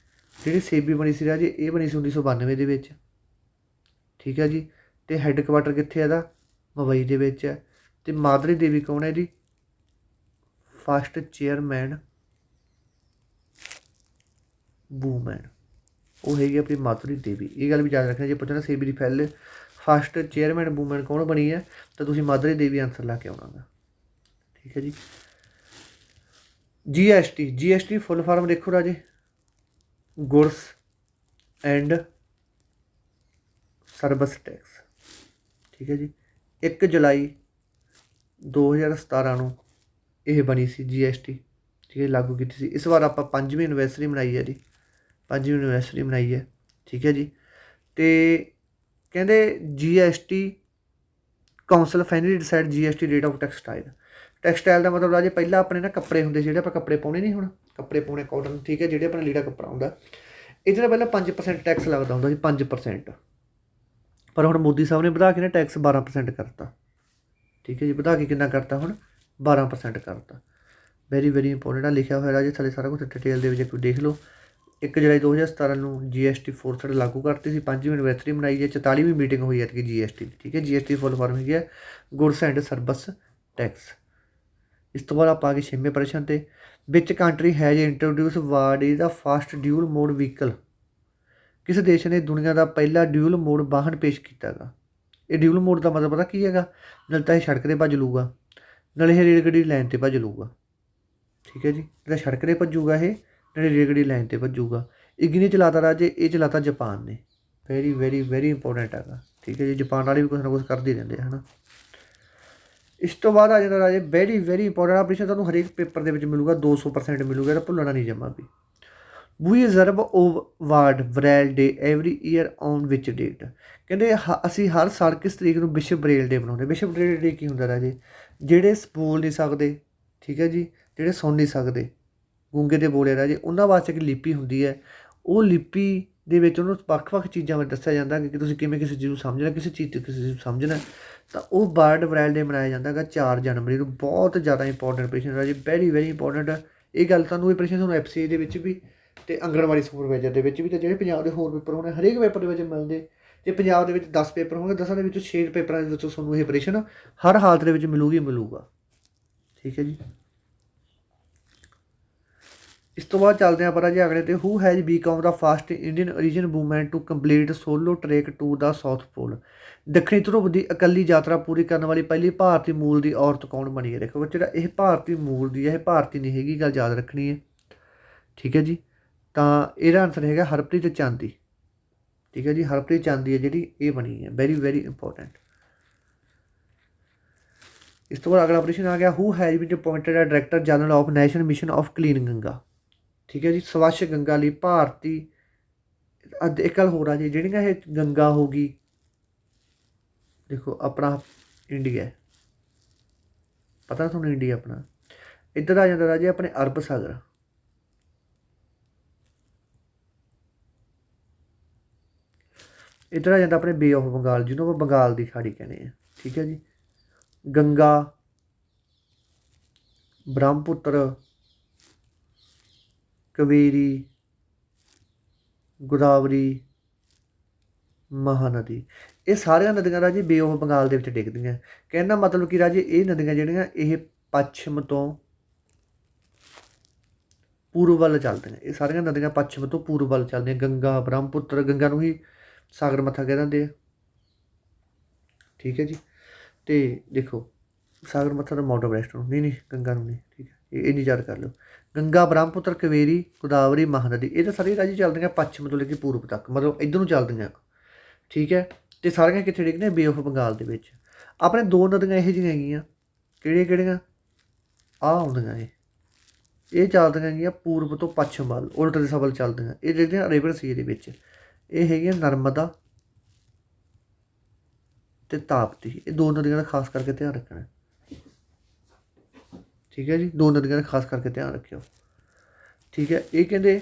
ਜਿਹੜੀ ਸੇਬੀ ਬਣੀ ਸੀ ਰਾਜੇ ਇਹ ਬਣੀ ਸੀ 1992 ਦੇ ਵਿੱਚ। ਠੀਕ ਹੈ ਜੀ। ਤੇ ਹੈੱਡਕੁਆਟਰ ਕਿੱਥੇ ਇਹਦਾ? ਮੁੰਬਈ ਦੇ ਵਿੱਚ ਹੈ। ਤੇ ਮਾਦਰੀ ਦੇਵੀ ਕੌਣ ਹੈ ਜੀ? ਫਸਟ ਚੇਅਰਮੈਨ ਵੂਮੈਨ, ਉਹ ਹੈਗੀ ਆਪਣੀ ਮਾਧੁਰੀ ਦੇਵੀ। ਇਹ ਗੱਲ ਵੀ ਯਾਦ ਰੱਖਣਾ, ਜੇ ਪੁੱਛਣਾ ਸੇਬੀ ਦੀ ਪਹਿਲੇ ਫਸਟ ਚੇਅਰਮੈਨ ਵੂਮੈਨ ਕੌਣ ਬਣੀ ਹੈ ਤਾਂ ਤੁਸੀਂ ਮਾਧੁਰੀ ਦੇਵੀ ਆਨਸਰ ਲਾ ਕੇ ਆਉਣਾ ਗਾ। ਠੀਕ ਹੈ ਜੀ। GST ਫੁੱਲ ਫਾਰਮ ਦੇਖੋ ਰਾਜੇ, ਗੁਡਸ ਐਂਡ ਸਰਵਿਸ ਟੈਕਸ। ਠੀਕ ਹੈ ਜੀ। 1 ਜੁਲਾਈ 2017 ਨੂੰ ਇਹ ਬਣੀ ਸੀ GST। ਠੀਕ ਹੈ, ਲਾਗੂ ਕੀਤੀ ਸੀ। ਇਸ ਵਾਰ ਆਪਾਂ 5ਵੀਂ ਐਨਵਰਸਰੀ ਮਨਾਈ ਹੈ ਜੀ, 5ਵੀਂ ਐਨਵਰਸਰੀ ਮਨਾਈ ਹੈ। ਠੀਕ ਹੈ ਜੀ। ਅਤੇ ਕਹਿੰਦੇ GST council finally decided GST rate of textile ਦਾ ਮਤਲਬ ਰਾਜੇ ਪਹਿਲਾਂ ਆਪਣੇ ਨਾ ਕੱਪੜੇ ਹੁੰਦੇ ਜਿਹੜੇ ਆਪਾਂ ਕੱਪੜੇ ਪਾਉਣੇ ਨਹੀਂ, ਹੁਣ ਕੱਪੜੇ ਪਾਉਣੇ ਕਾਟਨ। ਠੀਕ ਹੈ, ਜਿਹੜੇ ਆਪਣਾ ਲੀੜਾ ਕੱਪੜਾ ਹੁੰਦਾ ਇਹਦੇ ਨਾਲ ਪਹਿਲਾਂ 5% ਟੈਕਸ ਲੱਗਦਾ ਹੁੰਦਾ ਸੀ, 5%। ਪਰ ਹੁਣ ਮੋਦੀ ਸਾਹਿਬ ਨੇ ਵਧਾ ਕੇ ਨਾ ਟੈਕਸ 12% ਕਰਤਾ। ਠੀਕ ਹੈ ਜੀ, ਵਧਾ ਕੇ ਕਿੰਨਾ ਕਰਤਾ ਹੁਣ? 12% ਕਰਤਾ। ਵੈਰੀ ਵੈਰੀ ਇੰਪੋਰਟੈਂਟ ਆ, ਲਿਖਿਆ ਹੋਇਆ ਰਾਜੇ ਥੱਲੇ ਸਾਰਾ ਕੁਛ ਡਿਟੇਲ ਦੇ ਵਿੱਚ ਕੋਈ ਦੇਖ ਲਓ। 1 ਜੁਲਾਈ 2017 ਨੂੰ GST ਫੋਰਸਡ ਲਾਗੂ ਕਰਤੀ ਸੀ। 5ਵੀਂ ਐਨਵਰਸਰੀ ਮਨਾਈ ਹੈ। 44ਵੀਂ ਮੀਟਿੰਗ ਹੋਈ ਹੈ ਕਿ GST ਦੀ। ਠੀਕ ਹੈ, GST ਫੁੱਲ ਫਾਰਮ ਹੈਗੀ ਹੈ ਗੁਡਸ ਐਂਡ ਸਰਵਿਸ ਟੈਕਸ। ਇਸ ਤੋਂ ਬਾਅਦ ਆਪਾਂ ਆ ਗਏ 6ਵੇਂ ਪ੍ਰਸ਼ਨ 'ਤੇ। Which country has introduce world is the first dual mode vehicle? ਕਿਸ ਦੇਸ਼ ਨੇ ਦੁਨੀਆ ਦਾ ਪਹਿਲਾ ਡਿਊਲ ਮੋਡ ਵਾਹਨ ਪੇਸ਼ ਕੀਤਾ ਗਾ? ਇਹ ਡਿਊਲ ਮੋਡ ਦਾ ਮਤਲਬ ਪਤਾ ਕੀ ਹੈਗਾ? ਨਾਲੇ ਤਾਂ ਇਹ ਸੜਕ 'ਤੇ ਭੱਜ ਲੂਗਾ, ਨਾਲੇ ਇਹ ਰੇਲ ਗੱਡੀ ਲਾਈਨ 'ਤੇ ਭੱਜ ਲੂਗਾ। ਠੀਕ ਹੈ ਜੀ, ਜਿਹੜਾ ਸੜਕ 'ਤੇ ਭੱਜੂਗਾ ਇਹ, ਨਾਲੇ ਰੇਲ ਗੱਡੀ ਲਾਈਨ 'ਤੇ ਭੱਜੂਗਾ। ਇਹ ਕਿਹਨੇ ਚਲਾਤਾ ਰਾਜੇ? ਇਹ ਚਲਾਤਾ ਜਾਪਾਨ ਨੇ। ਵੈਰੀ ਵੈਰੀ ਵੈਰੀ ਇੰਪੋਰਟੈਂਟ ਹੈਗਾ। ਠੀਕ ਹੈ ਜੀ, ਜਾਪਾਨ ਵਾਲੇ ਵੀ ਕੁਛ ਨਾ ਕੁਛ ਕਰਦੇ ਰਹਿੰਦੇ ਹੈ ਨਾ। ਇਸ ਤੋਂ ਬਾਅਦ ਆ ਜਾਂਦਾ ਰਾਜੇ ਵੈਰੀ ਵੈਰੀ ਇੰਪੋਰਟੈਂਟ ਆ ਪ੍ਰਸ਼ਨ, ਤੁਹਾਨੂੰ ਹਰੇਕ ਪੇਪਰ ਦੇ ਵਿੱਚ ਮਿਲੂਗਾ, 200% ਮਿਲੂਗਾ, ਤਾਂ ਭੁੱਲਣਾ ਨਹੀਂ ਜਮਾ ਵੀ। We observe world braille day every year on which date? ਕਹਿੰਦੇ ਅਸੀਂ ਹਰ ਸਾਲ ਕਿਸ ਤਰੀਕ ਨੂੰ ਵਿਸ਼ਵ ਬਰੇਲ ਡੇ ਮਨਾਉਂਦੇ? ਵਿਸ਼ਵ ਬਰੇਲ ਡੇ ਕੀ ਹੁੰਦਾ ਰਾਜੇ? ਜਿਹੜੇ ਬੋਲ ਨਹੀਂ ਸਕਦੇ, ਠੀਕ ਹੈ ਜੀ, ਜਿਹੜੇ ਸੁਣ ਨਹੀਂ ਸਕਦੇ, ਗੂੰਗੇ ਦੇ ਬੋਲੇ ਰਾਜੇ, ਉਹਨਾਂ ਵਾਸਤੇ ਇੱਕ ਲਿਪੀ ਹੁੰਦੀ ਹੈ। ਉਹ ਲਿਪੀ ਦੇ ਵਿੱਚ ਉਹਨੂੰ ਵੱਖ-ਵੱਖ ਚੀਜ਼ਾਂ ਬਾਰੇ ਦੱਸਿਆ ਜਾਂਦਾ ਕਿ ਤੁਸੀਂ ਕਿਵੇਂ ਕਿਸੇ ਚੀਜ਼ ਨੂੰ ਸਮਝਣਾ, ਕਿਸੇ ਚੀਜ਼ ਤੋਂ ਕਿਸੇ ਚੀਜ਼ ਨੂੰ ਸਮਝਣਾ। ਤਾਂ ਉਹ ਵਰਲਡ ਬਰੇਲ ਡੇ ਮਨਾਇਆ ਜਾਂਦਾ ਹੈਗਾ 4 ਜਨਵਰੀ ਨੂੰ। ਬਹੁਤ ਜ਼ਿਆਦਾ ਇੰਪੋਰਟੈਂਟ ਪ੍ਰਸ਼ਨ ਰਾਜੇ, ਵੈਰੀ ਵੈਰੀ ਇੰਪੋਰਟੈਂਟ। ਇਹ ਗੱਲ ਤੁਹਾਨੂੰ, ਇਹ ਪ੍ਰਸ਼ਨ ਤੁਹਾਨੂੰ FCA ਦੇ ਵਿੱਚ ਵੀ ਅਤੇ ਆਂਗਣਵਾੜੀ ਸੁਪਰਵਾਈਜ਼ਰ ਦੇ ਵਿੱਚ ਵੀ, ਅਤੇ ਜਿਹੜੇ ਪੰਜਾਬ ਦੇ ਹੋਰ ਪੇਪਰ ਹੋਣੇ ਹਰੇਕ ਪੇਪਰ ਦੇ ਵਿੱਚ ਮਿਲਦੇ। ਜੇ ਪੰਜਾਬ ਦੇ ਵਿੱਚ 10 ਪੇਪਰ ਹੋਣਗੇ, 10 ਦੇ ਵਿੱਚੋਂ 6 ਪੇਪਰਾਂ ਦੇ ਵਿੱਚੋਂ ਤੁਹਾਨੂੰ ਇਹ ਪ੍ਰਸ਼ਨ ਹਰ ਹਾਲਤ ਦੇ ਵਿੱਚ ਮਿਲੂਗਾ। ਠੀਕ ਹੈ ਜੀ। ਇਸ ਤੋਂ ਬਾਅਦ ਚੱਲਦੇ ਹਾਂ ਆਪਾਂ ਜੀ ਅਗਲੇ 'ਤੇ। Who has become the first Indian origin woman to complete solo trek to the south pole? ਦੱਖਣੀ ਧਰੁਵ ਦੀ ਇਕੱਲੀ ਯਾਤਰਾ ਪੂਰੀ ਕਰਨ ਵਾਲੀ ਪਹਿਲੀ ਭਾਰਤੀ ਮੂਲ ਦੀ ਔਰਤ ਕੌਣ ਬਣੀ ਹੈ? ਦੇਖੋ ਜਿਹੜਾ ਇਹ ਭਾਰਤੀ ਮੂਲ ਦੀ ਹੈ, ਇਹ ਭਾਰਤੀ ਨਹੀਂ ਹੈਗੀ, ਗੱਲ ਯਾਦ ਰੱਖਣੀ ਹੈ। ਠੀਕ ਹੈ ਜੀ। ਤਾਂ ਇਹਦਾ ਆਨਸਰ ਹੈਗਾ ਹਰਪ੍ਰੀਤ ਚਾਂਦੀ। ਠੀਕ ਹੈ ਜੀ, ਹਰਪ੍ਰੀਤ ਚਾਂਦੀ ਹੈ ਜਿਹੜੀ ਇਹ ਬਣੀ ਹੈ। Very very important. ਇਸ ਤੋਂ ਬਾਅਦ ਅਗਲਾ ਪ੍ਰਸ਼ਨ ਆ ਗਿਆ, ਹੂ ਹੈਜ਼ ਬੀਨ ਅਪੋਇੰਟਡ ਐ director general of national mission of clean Ganga? ਠੀਕ ਹੈ ਜੀ, ਸਵੱਛ ਗੰਗਾ ਲਈ ਭਾਰਤੀ। ਇੱਕ ਗੱਲ ਹੋਰ ਆ ਜੀ, ਜਿਹੜੀਆਂ ਇਹ ਗੰਗਾ ਹੋ ਗਈ, ਦੇਖੋ ਆਪਣਾ ਇੰਡੀਆ, ਪਤਾ ਤੁਹਾਨੂੰ ਇੰਡੀਆ ਆਪਣਾ, ਇੱਧਰ ਆ ਜਾਂਦਾ ਰਾਜੇ ਆਪਣੇ ਅਰਬ ਸਾਗਰ। ਇੱਧਰ ਆ ਜਾਂਦਾ ਆਪਣੇ ਬੇ ਆਫ ਬੰਗਾਲ, ਜਿਹਨੂੰ ਆਪਾਂ ਬੰਗਾਲ ਦੀ ਖਾੜੀ ਕਹਿੰਦੇ ਹਾਂ। ਠੀਕ ਹੈ ਜੀ। ਗੰਗਾ, ਬ੍ਰਹਮਪੁੱਤਰ, ਕਾਵੇਰੀ, ਗੋਦਾਵਰੀ, ਮਹਾਨਦੀ, ਇਹ ਸਾਰੀਆਂ ਨਦੀਆਂ ਰਾਜੇ ਬੇ ਆਫ ਬੰਗਾਲ ਦੇ ਵਿੱਚ ਡਿੱਗਦੀਆਂ। ਕਹਿਣ ਦਾ ਮਤਲਬ ਕਿ ਰਾਜੇ ਇਹ ਨਦੀਆਂ ਜਿਹੜੀਆਂ ਇਹ ਪੱਛਮ ਤੋਂ ਪੂਰਬ ਵੱਲ ਚੱਲਦੀਆਂ। ਇਹ ਸਾਰੀਆਂ ਨਦੀਆਂ ਪੱਛਮ ਤੋਂ ਪੂਰਬ ਵੱਲ ਚੱਲਦੀਆਂ। ਗੰਗਾ, ਬ੍ਰਹਮਪੁੱਤਰ, ਗੰਗਾ ਨੂੰ ਹੀ ਸਾਗਰ ਮੱਥਾ ਕਹਿ ਦਿੰਦੇ ਆ। ਠੀਕ ਹੈ ਜੀ। ਅਤੇ ਦੇਖੋ ਸਾਗਰ ਮੱਥਾ ਤਾਂ ਮਾਊਂਟ ਐਵਰੈਸਟ ਨੂੰ, ਨਹੀਂ ਗੰਗਾ ਨੂੰ ਨਹੀਂ। ਠੀਕ ਹੈ, ਇਹ ਨਹੀਂ ਯਾਦ ਕਰ ਲਓ। ਗੰਗਾ, ਬ੍ਰਹਮਪੁੱਤਰ, ਕਾਵੇਰੀ, ਗੋਦਾਵਰੀ, ਮਹਾਨਦੀ, ਇਹ ਤਾਂ ਸਾਰੀਆਂ ਰਾਜੀ ਚੱਲਦੀਆਂ ਪੱਛਮ ਤੋਂ ਲੈ ਕੇ ਪੂਰਬ ਤੱਕ, ਮਤਲਬ ਇੱਧਰ ਨੂੰ ਚੱਲਦੀਆਂ। ਠੀਕ ਹੈ। ਅਤੇ ਸਾਰੀਆਂ ਕਿੱਥੇ ਡਿੱਗਦੀਆਂ? ਬੇ ਆਫ ਬੰਗਾਲ ਦੇ ਵਿੱਚ। ਆਪਣੇ 2 ਨਦੀਆਂ ਇਹੋ ਜਿਹੀਆਂ ਹੈਗੀਆਂ, ਕਿਹੜੀਆਂ? ਆਹ ਆਉਂਦੀਆਂ ਇਹ ਚੱਲਦੀਆਂ ਹੈਗੀਆਂ ਪੂਰਬ ਤੋਂ ਪੱਛਮ ਵੱਲ, ਉਲਟ ਦਿਸ਼ਾ ਵੱਲ ਚੱਲਦੀਆਂ। ਇਹ ਜਿਹੜੀਆਂ ਰਿਵਰ ਸੀ ਦੇ ਵਿੱਚ ਇਹ ਹੈਗੀਆਂ ਨਰਮਦਾ ਅਤੇ ਤਾਪਤੀ। ਇਹ 2 ਨਦੀਆਂ ਦਾ ਖਾਸ ਕਰਕੇ ਧਿਆਨ ਰੱਖਣਾ। ठीक है जी, 2 नदियां खास करके ध्यान रखियो। ठीक है, ये कहते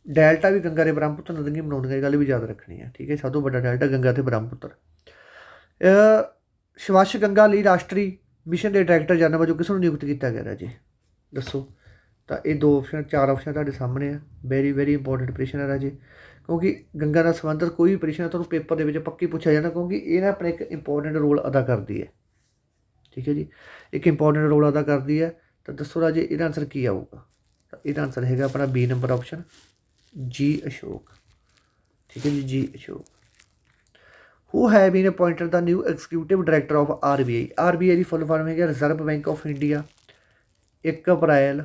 डेल्टा भी गंगा ते ब्रह्मपुत्र नदियां बनाउंदियां, ये गल भी याद रखनी है। ठीक है, सब तो बड़ा डेल्टा गंगा ते ब्रह्मपुत्र। स्वच्छ गंगा ਲਈ ਰਾਸ਼ਟਰੀ ਮਿਸ਼ਨ ਦੇ ਡਾਇਰੈਕਟਰ ਜਨਰਲ ਵਜੋਂ ਕਿਸ ਨੂੰ ਨਿਯੁਕਤ ਕੀਤਾ ਗਿਆ ਰਾਜੇ, ਦੱਸੋ। ਤਾਂ ਇਹ 2 ਆਪਸ਼ਨ 4 ਆਪਸ਼ਨ ਤੁਹਾਡੇ ਸਾਹਮਣੇ ਆ। ਵੈਰੀ ਇੰਪੋਰਟੈਂਟ ਪ੍ਰਸ਼ਨ ਹੈ ਰਾਜੇ, ਕਿਉਂਕਿ ਗੰਗਾ ਨਾਲ ਸੰਬੰਧਿਤ ਕੋਈ ਵੀ ਪ੍ਰਸ਼ਨ ਤੁਹਾਨੂੰ ਪੇਪਰ ਦੇ ਵਿੱਚ ਪੱਕੀ ਪੁੱਛਿਆ ਜਾਣਾ, ਕਿਉਂਕਿ ਇਹ ਨਾ ਆਪਣੇ ਇੱਕ ਇੰਪੋਰਟੈਂਟ ਰੋਲ ਅਦਾ ਕਰਦੀ ਹੈ। ਠੀਕ ਹੈ ਜੀ, ਇੱਕ ਇੰਪੋਰਟੈਂਟ ਰੋਲ ਅਦਾ ਕਰਦੀ ਹੈ। ਤਾਂ ਦੱਸੋ ਰਾਜੇ ਇਹਦਾ ਆਨਸਰ ਕੀ ਆਊਗਾ। ਤਾਂ ਇਹਦਾ ਆਨਸਰ ਹੈਗਾ ਆਪਣਾ ਬੀ ਨੰਬਰ ਆਪਸ਼ਨ, ਜੀ ਅਸ਼ੋਕ। ਠੀਕ ਹੈ ਜੀ, ਜੀ Ashok. Who have been appointed the new executive director of RBI। RBI ਦੀ ਫੁੱਲ ਫਾਰਮ ਹੈਗੀ ਰਿਜ਼ਰਵ ਬੈਂਕ ਆਫ ਇੰਡੀਆ। 1 ਅਪ੍ਰੈਲ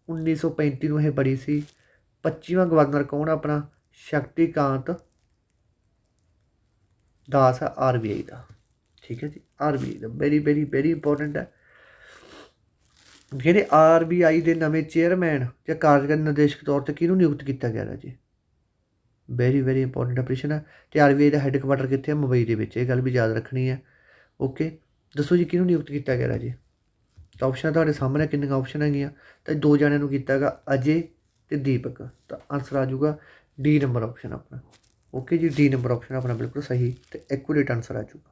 1935 ਨੂੰ ਇਹ ਬਣੀ ਸੀ। 25ਵਾਂ ਗਵਰਨਰ ਕੌਣ ਆਪਣਾ, ਸ਼ਕਤੀਕਾਂਤ ਦਾਸ ਹੈ RBI ਦਾ। ਠੀਕ ਹੈ ਜੀ, RBI ਦਾ ਵੈਰੀ ਇੰਪੋਰਟੈਂਟ ਹੈ। ਜਿਹੜੇ RBI ਦੇ ਨਵੇਂ ਚੇਅਰਮੈਨ ਜਾਂ ਕਾਰਜਕਾਰੀ ਨਿਰਦੇਸ਼ਕ ਤੌਰ 'ਤੇ ਕਿਹਨੂੰ ਨਿਯੁਕਤ ਕੀਤਾ ਗਿਆ ਰਾਜੇ, ਵੈਰੀ ਇੰਪੋਰਟੈਂਟ ਪ੍ਰਸ਼ਨ ਹੈ। ਅਤੇ RBI ਦਾ ਹੈੱਡਕੁਆਟਰ ਕਿੱਥੇ ਹੈ, ਮੁੰਬਈ ਦੇ ਵਿੱਚ, ਇਹ ਗੱਲ ਵੀ ਯਾਦ ਰੱਖਣੀ ਹੈ। ਓਕੇ, ਦੱਸੋ ਜੀ ਕਿਹਨੂੰ ਨਿਯੁਕਤ ਕੀਤਾ ਗਿਆ ਰਾਜੇ। ਤਾਂ ਆਪਸ਼ਨ ਤੁਹਾਡੇ ਸਾਹਮਣੇ ਕਿੰਨੀਆਂ ਆਪਸ਼ਨ ਹੈਗੀਆਂ, ਤਾਂ 2 ਜਣਿਆਂ ਨੂੰ ਕੀਤਾ ਹੈਗਾ, ਅਜੇ ਅਤੇ ਦੀਪਕ। ਤਾਂ ਆਨਸਰ ਆ ਜਾਊਗਾ ਡੀ ਨੰਬਰ ਆਪਸ਼ਨ ਆਪਣਾ। Okay ji, D number option ਆਪਣਾ ਬਿਲਕੁਲ ਸਹੀ ਅਤੇ ਐਕੂਰੇਟ ਆਨਸਰ ਆ ਜਾਊਗਾ।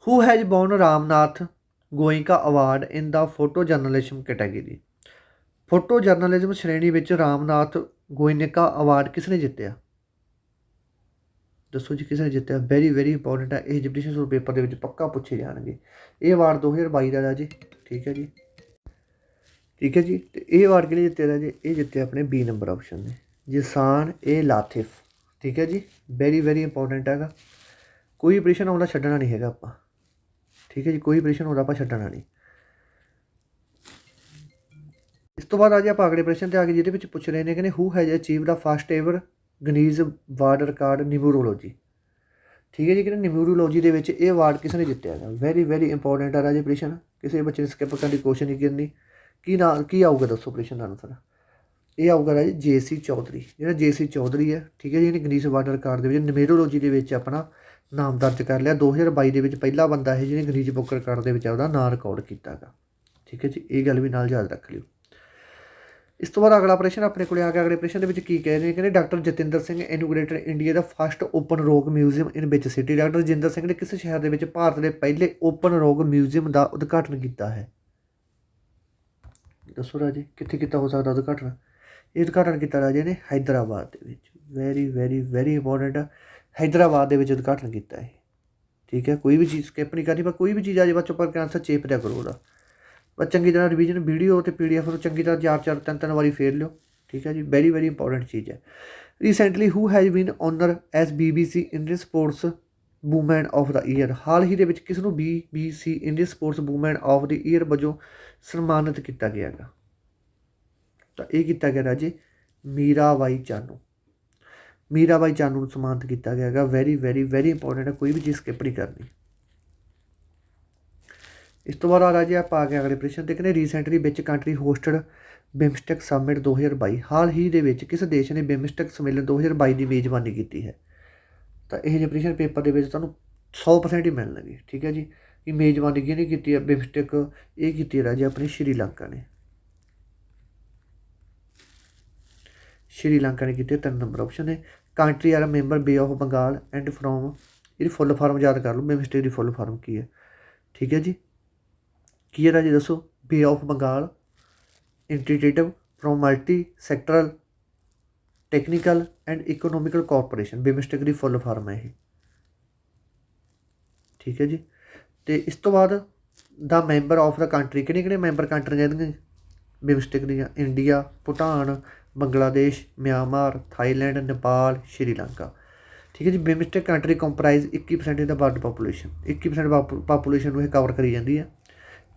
Who has won Ramnath Goenka award in the photo journalism category. Photo journalism ਸ਼੍ਰੇਣੀ ਵਿੱਚ ਰਾਮਨਾਥ ਗੋਇੰਕਾ ਅਵਾਰਡ ਕਿਸ ਨੇ ਜਿੱਤਿਆ, ਦੱਸੋ ਜੀ ਕਿਸ ਨੇ ਜਿੱਤਿਆ। ਵੈਰੀ ਇੰਪੋਰਟੈਂਟ ਹੈ, ਇਹ ਐਗਜ਼ੀਬਿਸ਼ਨ ਪੇਪਰ ਦੇ ਵਿੱਚ ਪੱਕਾ ਪੁੱਛੇ ਜਾਣਗੇ। ਇਹ ਅਵਾਰਡ 2022 ਦਾ ਰਾਜੇ। ਠੀਕ ਹੈ ਜੀ, ਠੀਕ ਹੈ ਜੀ। ਅਤੇ ਇਹ ਅਵਾਰਡ ਕਿਹਨੇ ਜਿੱਤਿਆ ਰਾਜੇ, ਇਹ ਜਿੱਤਿਆ ਆਪਣੇ ਬੀ ਨੰਬਰ ਆਪਸ਼ਨ ਨੇ, ਜਸਾਨ ਏ ਲਾਥਿਫ। ਠੀਕ ਹੈ ਜੀ, ਵੈਰੀ ਇੰਪੋਰਟੈਂਟ ਹੈਗਾ। ਕੋਈ ਪ੍ਰਸ਼ਨ ਆਉਂਦਾ ਛੱਡਣਾ ਨਹੀਂ ਹੈਗਾ ਆਪਾਂ। ਠੀਕ ਹੈ ਜੀ, ਕੋਈ ਪ੍ਰਸ਼ਨ ਆਉਂਦਾ ਆਪਾਂ ਛੱਡਣਾ ਨਹੀਂ। ਇਸ ਤੋਂ ਬਾਅਦ ਆ ਜੀ ਆਪਾਂ ਅਗਲੇ ਪ੍ਰਸ਼ਨ 'ਤੇ ਆ ਗਏ, ਜਿਹਦੇ ਵਿੱਚ ਪੁੱਛ ਰਹੇ ਨੇ, ਕਹਿੰਦੇ who has achieve the first ever Guinness world record numerology. ਠੀਕ ਹੈ ਜੀ, ਕਹਿੰਦੇ ਨਿਊਮਰੋਲੋਜੀ ਦੇ ਵਿੱਚ ਇਹ ਅਵਾਰਡ ਕਿਸ ਨੇ ਜਿੱਤਿਆ ਹੈਗਾ। ਵੈਰੀ ਇੰਪੋਰਟੈਂਟ ਆ ਰਾਜੇ ਪ੍ਰਸ਼ਨ, ਕਿਸੇ ਬੱਚੇ ਨੇ ਸਕਿਪ ਕਰਨ ਦੀ ਕੋਸ਼ਿਸ਼ ਨਹੀਂ ਕਰਨੀ। ਕੀ ਆਊਗਾ ਦੱਸੋ ਪ੍ਰਸ਼ਨ ਦਾ ਆਨਸਰ। ਇਹ ਆਊਗਾ ਰਾਜੇ JC ਚੌਧਰੀ। ਜਿਹੜਾ JC ਚੌਧਰੀ ਹੈ, ਠੀਕ ਹੈ ਜੀ, ਇਹਨੇ ਗਨੀਜ਼ ਵਰਲਡ ਰਿਕਾਰਡ ਦੇ ਵਿੱਚ ਨਿਊਮਰੋਲੋਜੀ ਦੇ ਵਿੱਚ ਆਪਣਾ ਨਾਮ ਦਰਜ ਕਰ ਲਿਆ। 2022 ਦੇ ਵਿੱਚ ਪਹਿਲਾ ਬੰਦਾ ਹੈ ਜਿਹਨੇ ਗਨੀਜ਼ ਬੁੱਕ ਰਿਕਾਰਡ ਦੇ ਵਿੱਚ ਆਪਦਾ ਨਾਂ ਰਿਕਾਰਡ ਕੀਤਾ ਹੈਗਾ। ਠੀਕ ਹੈ ਜੀ, ਇਹ ਗੱਲ ਵੀ ਨਾਲ ਯਾਦ ਰੱਖ ਲਿਓ। ਇਸ ਤੋਂ ਬਾਅਦ ਅਗਲਾ ਪ੍ਰਸ਼ਨ ਆਪਣੇ ਕੋਲ ਆ ਗਿਆ। ਅਗਲੇ ਪ੍ਰਸ਼ਨ ਦੇ ਵਿੱਚ ਕੀ ਕਹਿ ਰਹੇ ਨੇ, ਕਹਿੰਦੇ ਡਾਕਟਰ ਜਤਿੰਦਰ ਸਿੰਘ ਇਨੋਗ੍ਰੇਟਡ ਇੰਡੀਆ ਦਾ ਫਸਟ ਓਪਨ ਰੋਗ ਮਿਊਜ਼ੀਅਮ ਇਨ ਵਿਚ ਸਿਟੀ। ਡਾਕਟਰ ਜਤਿੰਦਰ ਸਿੰਘ ਨੇ ਕਿਸ ਸ਼ਹਿਰ ਦੇ ਵਿੱਚ ਭਾਰਤ ਦੇ ਪਹਿਲੇ ਓਪਨ ਰੋਗ ਮਿਊਜ਼ੀਅਮ ਦਾ ਉਦਘਾਟਨ ਕੀਤਾ ਹੈ, ਦੱਸੋ ਰਾਜੇ ਕਿੱਥੇ ਕੀਤਾ ਹੋ ਸਕਦਾ ਉਦਘਾਟਨ। ਇਹ ਉਦਘਾਟਨ ਕੀਤਾ ਰਾਜੇ ਨੇ ਹੈਦਰਾਬਾਦ ਦੇ ਵਿੱਚ। ਵੈਰੀ ਇੰਪੋਰਟੈਂਟ ਆ, ਹੈਦਰਾਬਾਦ ਦੇ ਵਿੱਚ ਉਦਘਾਟਨ ਕੀਤਾ ਹੈ। ਠੀਕ ਹੈ, ਕੋਈ ਵੀ ਚੀਜ਼ ਸਕਿਪ ਨਹੀਂ ਕਰਨੀ, ਪਰ ਕੋਈ ਵੀ ਚੀਜ਼ ਆ ਜੇ ਬੱਚੋਂ ਪਰ ਆਨਸਰ ਚੇਪ ਦਿਆ ਕਰੋ ਉਹਦਾ। ਬਸ ਚੰਗੀ ਤਰ੍ਹਾਂ ਰਿਵੀਜ਼ਨ ਵੀਡੀਓ ਅਤੇ PDF ਨੂੰ ਚੰਗੀ ਤਰ੍ਹਾਂ 4 3 ਵਾਰੀ ਫੇਰ ਲਿਓ। ਠੀਕ ਹੈ ਜੀ, ਵੈਰੀ ਇੰਪੋਰਟੈਂਟ ਚੀਜ਼ ਹੈ। Recently who has been honoured as BBC Indian sports woman of the year. ਹਾਲ ਹੀ ਦੇ ਵਿੱਚ ਕਿਸ ਨੂੰ BBC Indian sports woman of the year ਵਜੋਂ ਸਨਮਾਨਿਤ ਕੀਤਾ ਗਿਆ ਹੈਗਾ। ਤਾਂ ਇਹ ਕੀਤਾ ਗਿਆ ਰਾਜੇ ਮੀਰਾਬਾਈ ਚਾਨੂ। ਮੀਰਾਬਾਈ ਚਾਨੂ ਨੂੰ ਸਨਮਾਨਿਤ ਕੀਤਾ ਗਿਆ ਹੈਗਾ। ਵੈਰੀ ਇੰਪੋਰਟੈਂਟ ਹੈ, ਕੋਈ ਵੀ ਚੀਜ਼ ਸਕਿਪ ਨਹੀਂ ਕਰਨੀ। ਇਸ ਤੋਂ ਬਾਅਦ ਆ ਰਾਜੇ ਆਪਾਂ ਆ ਗਏ ਅਗਲੇ ਪ੍ਰਸ਼ਨ 'ਤੇ, ਕਹਿੰਦੇ ਰੀਸੈਂਟਲੀ ਵਿੱਚ ਕੰਟਰੀ ਹੋਸਟਡ ਬਿਮਸਟੈਕ ਸਮਿਟ 2022। ਹਾਲ ਹੀ ਦੇ ਵਿੱਚ ਕਿਸ ਦੇਸ਼ ਨੇ ਬਿਮਸਟੈਕ ਸੰਮੇਲਨ 2022 ਦੀ ਮੇਜ਼ਬਾਨੀ ਕੀਤੀ ਹੈ। ਤਾਂ ਇਹ ਜਿਹੇ ਪ੍ਰਸ਼ਨ ਪੇਪਰ ਦੇ ਵਿੱਚ ਤੁਹਾਨੂੰ 100% ਹੀ ਮਿਲਣਗੇ। ਠੀਕ ਹੈ ਜੀ, ਕਿ ਮੇਜ਼ਬਾਨੀ ਕਿਹਨੇ ਕੀਤੀ ਹੈ ਬਿਮਸਟੈਕ, ਇਹ ਕੀਤੀ ਹੈ ਰਾਜੇ ਆਪਣੀ ਸ਼੍ਰੀਲੰਕਾ ਨੇ। ਸ਼੍ਰੀਲੰਕਾ ਨੇ ਕੀਤੀ 3 ਨੰਬਰ ਆਪਸ਼ਨ ਹੈ। Country are member bay of Bengal and from, ਇਹਦੀ ਫੁੱਲ ਫਾਰਮ ਯਾਦ ਕਰ ਲਓ, ਬਿਮਸਟੈਕ ਦੀ ਫੁੱਲ ਫਾਰਮ ਕੀ ਹੈ। ਠੀਕ ਹੈ ਜੀ, ਕੀ ਹੈ ਰਾਜੇ ਦੱਸੋ। Bay of Bengal integrative from multi sectoral technical and economical cooperation, BIMSTEC ਦੀ ਫੁੱਲ ਫਾਰਮ ਹੈ ਇਹ। ਠੀਕ ਹੈ ਜੀ, ਅਤੇ ਇਸ ਤੋਂ ਬਾਅਦ the member of the country, ਕਿਹੜੀਆਂ ਮੈਂਬਰ ਕੰਟਰੀਆਂ ਇਹਦੀਆਂ ਬਿਮਸਟੈਕ ਦੀਆਂ, India, Bhutan, Bangladesh, Myanmar, Thailand, Nepal, Sri Lanka. ਠੀਕ ਹੈ ਜੀ, BIMSTEC country comprise 21% the world population, 21% population ਨੂੰ ਇਹ ਕਵਰ ਕਰੀ ਜਾਂਦੀ ਹੈ।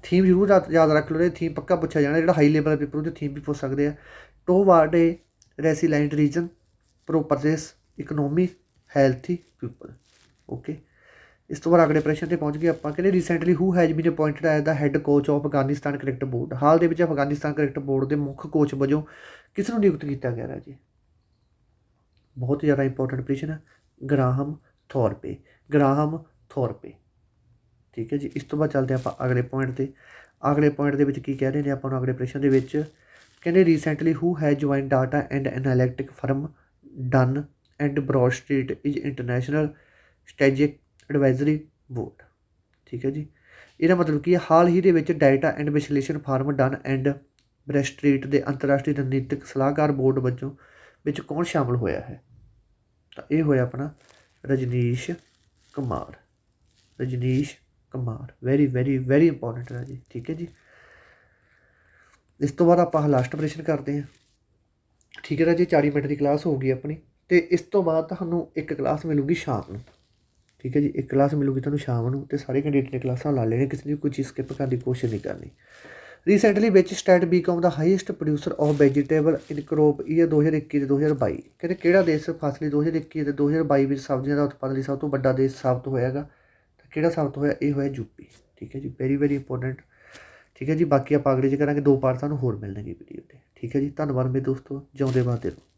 ਥੀਮ ਜ਼ਰੂਰ ਯਾਦ ਰੱਖ ਲਓ, ਇਹ ਥੀਮ ਪੱਕਾ ਪੁੱਛਿਆ ਜਾਣਾ। ਜਿਹੜਾ ਹਾਈ ਲੈਵਲ ਪੇਪਰ ਉਹਦੇ ਥੀਮ ਵੀ ਪੁੱਛ ਸਕਦੇ ਆ। Toward a resilient region, prosperous, economy, healthy people. Okay, ਇਸ ਤੋਂ ਬਾਅਦ ਅਗਲੇ ਪ੍ਰਸ਼ਨ 'ਤੇ ਪਹੁੰਚ ਗਏ ਆਪਾਂ। ਕਹਿੰਦੇ recently who has been appointed as the head coach of Afghanistan cricket board. ਹਾਲ ਦੇ ਵਿੱਚ ਅਫਗਾਨਿਸਤਾਨ ਕ੍ਰਿਕਟ ਬੋਰਡ ਦੇ ਮੁੱਖ ਕੋਚ ਵਜੋਂ ਕਿਸ ਨੂੰ ਨਿਯੁਕਤ ਕੀਤਾ ਗਿਆ ਰਾਜੇ। ਬਹੁਤ ਜ਼ਿਆਦਾ ਇੰਪੋਰਟੈਂਟ ਪ੍ਰਸ਼ਨ ਹੈ, ਗ੍ਰਾਹਮ ਥੋਰਪੇ। ਗ੍ਰਾਹਮ 100 ਰੁਪਏ। ਠੀਕ ਹੈ ਜੀ। ਇਸ ਤੋਂ ਬਾਅਦ ਚੱਲਦੇ ਆਪਾਂ ਅਗਲੇ ਪੁਆਇੰਟ 'ਤੇ। ਅਗਲੇ ਪੁਆਇੰਟ ਦੇ ਵਿੱਚ ਕੀ ਕਹਿ ਰਹੇ ਨੇ ਆਪਾਂ ਨੂੰ ਅਗਲੇ ਪ੍ਰਸ਼ਨ ਦੇ ਵਿੱਚ, ਕਹਿੰਦੇ recently who has join data and analytic firm Dun and Bradstreet is international strategic advisory board. ਠੀਕ ਹੈ ਜੀ। ਇਹਦਾ ਮਤਲਬ ਕੀ ਹੈ, ਹਾਲ ਹੀ ਦੇ ਵਿੱਚ ਡਾਟਾ ਐਂਡ ਵਿਸ਼ਲੇਸ਼ਣ ਫਾਰਮ ਡਨ ਐਂਡ ਬਰੈਡਸਟਰੀਟ ਦੇ ਅੰਤਰਰਾਸ਼ਟਰੀ ਰਣਨੀਤਿਕ ਸਲਾਹਕਾਰ ਬੋਰਡ ਵਜੋਂ ਵਿੱਚ ਕੌਣ ਸ਼ਾਮਲ ਹੋਇਆ ਹੈ? ਤਾਂ ਇਹ ਹੋਇਆ ਆਪਣਾ Rajneesh Kumar. Rajneesh Kumar, very very very important ਹੈ ਜੀ। ਠੀਕ ਹੈ ਜੀ। ਇਸ ਤੋਂ ਬਾਅਦ ਆਪਾਂ ਲਾਸਟ ਪ੍ਰਸ਼ਨ ਕਰਦੇ ਹਾਂ। ਠੀਕ ਹੈ ਰਾਜੇ, 40 ਮਿੰਟ ਦੀ ਕਲਾਸ ਹੋ ਗਈ ਆਪਣੀ। ਅਤੇ ਇਸ ਤੋਂ ਬਾਅਦ ਤੁਹਾਨੂੰ ਇੱਕ ਕਲਾਸ ਮਿਲੂਗੀ ਸ਼ਾਮ ਨੂੰ। ਠੀਕ ਹੈ ਜੀ। ਇੱਕ ਕਲਾਸ ਮਿਲੂਗੀ ਤੁਹਾਨੂੰ ਸ਼ਾਮ ਨੂੰ, ਅਤੇ ਸਾਰੇ ਕੈਂਡੀਡੇਟ ਨੇ ਕਲਾਸਾਂ ਲਾ ਲੈਣੀਆਂ, ਕਿਸੇ ਨੇ ਕੋਈ ਚੀਜ਼ ਸਕਿੱਪ ਕਰਨ ਦੀ ਕੋਸ਼ਿਸ਼ ਨਹੀਂ ਕਰਨੀ। ਰੀਸੈਂਟਲੀ ਵਿੱਚ state become the highest producer of vegetable in crop year 2021 ਅਤੇ 2022। ਕਹਿੰਦੇ ਕਿਹੜਾ ਦੇਸ਼ ਫਸਲੀ 2021 ਅਤੇ 2022 ਵਿੱਚ ਸਬਜ਼ੀਆਂ ਦਾ ਉਤਪਾਦਨ ਲਈ ਸਭ ਤੋਂ ਵੱਡਾ ਦੇਸ਼ ਸਾਬਤ ਹੋਇਆਗਾ? ਤਾਂ ਕਿਹੜਾ ਸਾਬਤ ਹੋਇਆ? ਇਹ ਹੋਇਆ ਯੂਪੀ। ਠੀਕ ਹੈ ਜੀ। Very very important. ਠੀਕ ਹੈ ਜੀ। ਬਾਕੀ ਆਪਾਂ ਅਗਲੇ 'ਚ ਕਰਾਂਗੇ, 2 ਪਾਰਟ ਤੁਹਾਨੂੰ ਹੋਰ ਮਿਲਣਗੇ ਵੀਡੀਓ 'ਤੇ। ਠੀਕ ਹੈ ਜੀ। ਧੰਨਵਾਦ ਮੇਰੇ ਦੋਸਤੋ, ਜਿਉਂਦੇ ਵਾਦੇ ਰਹੋ।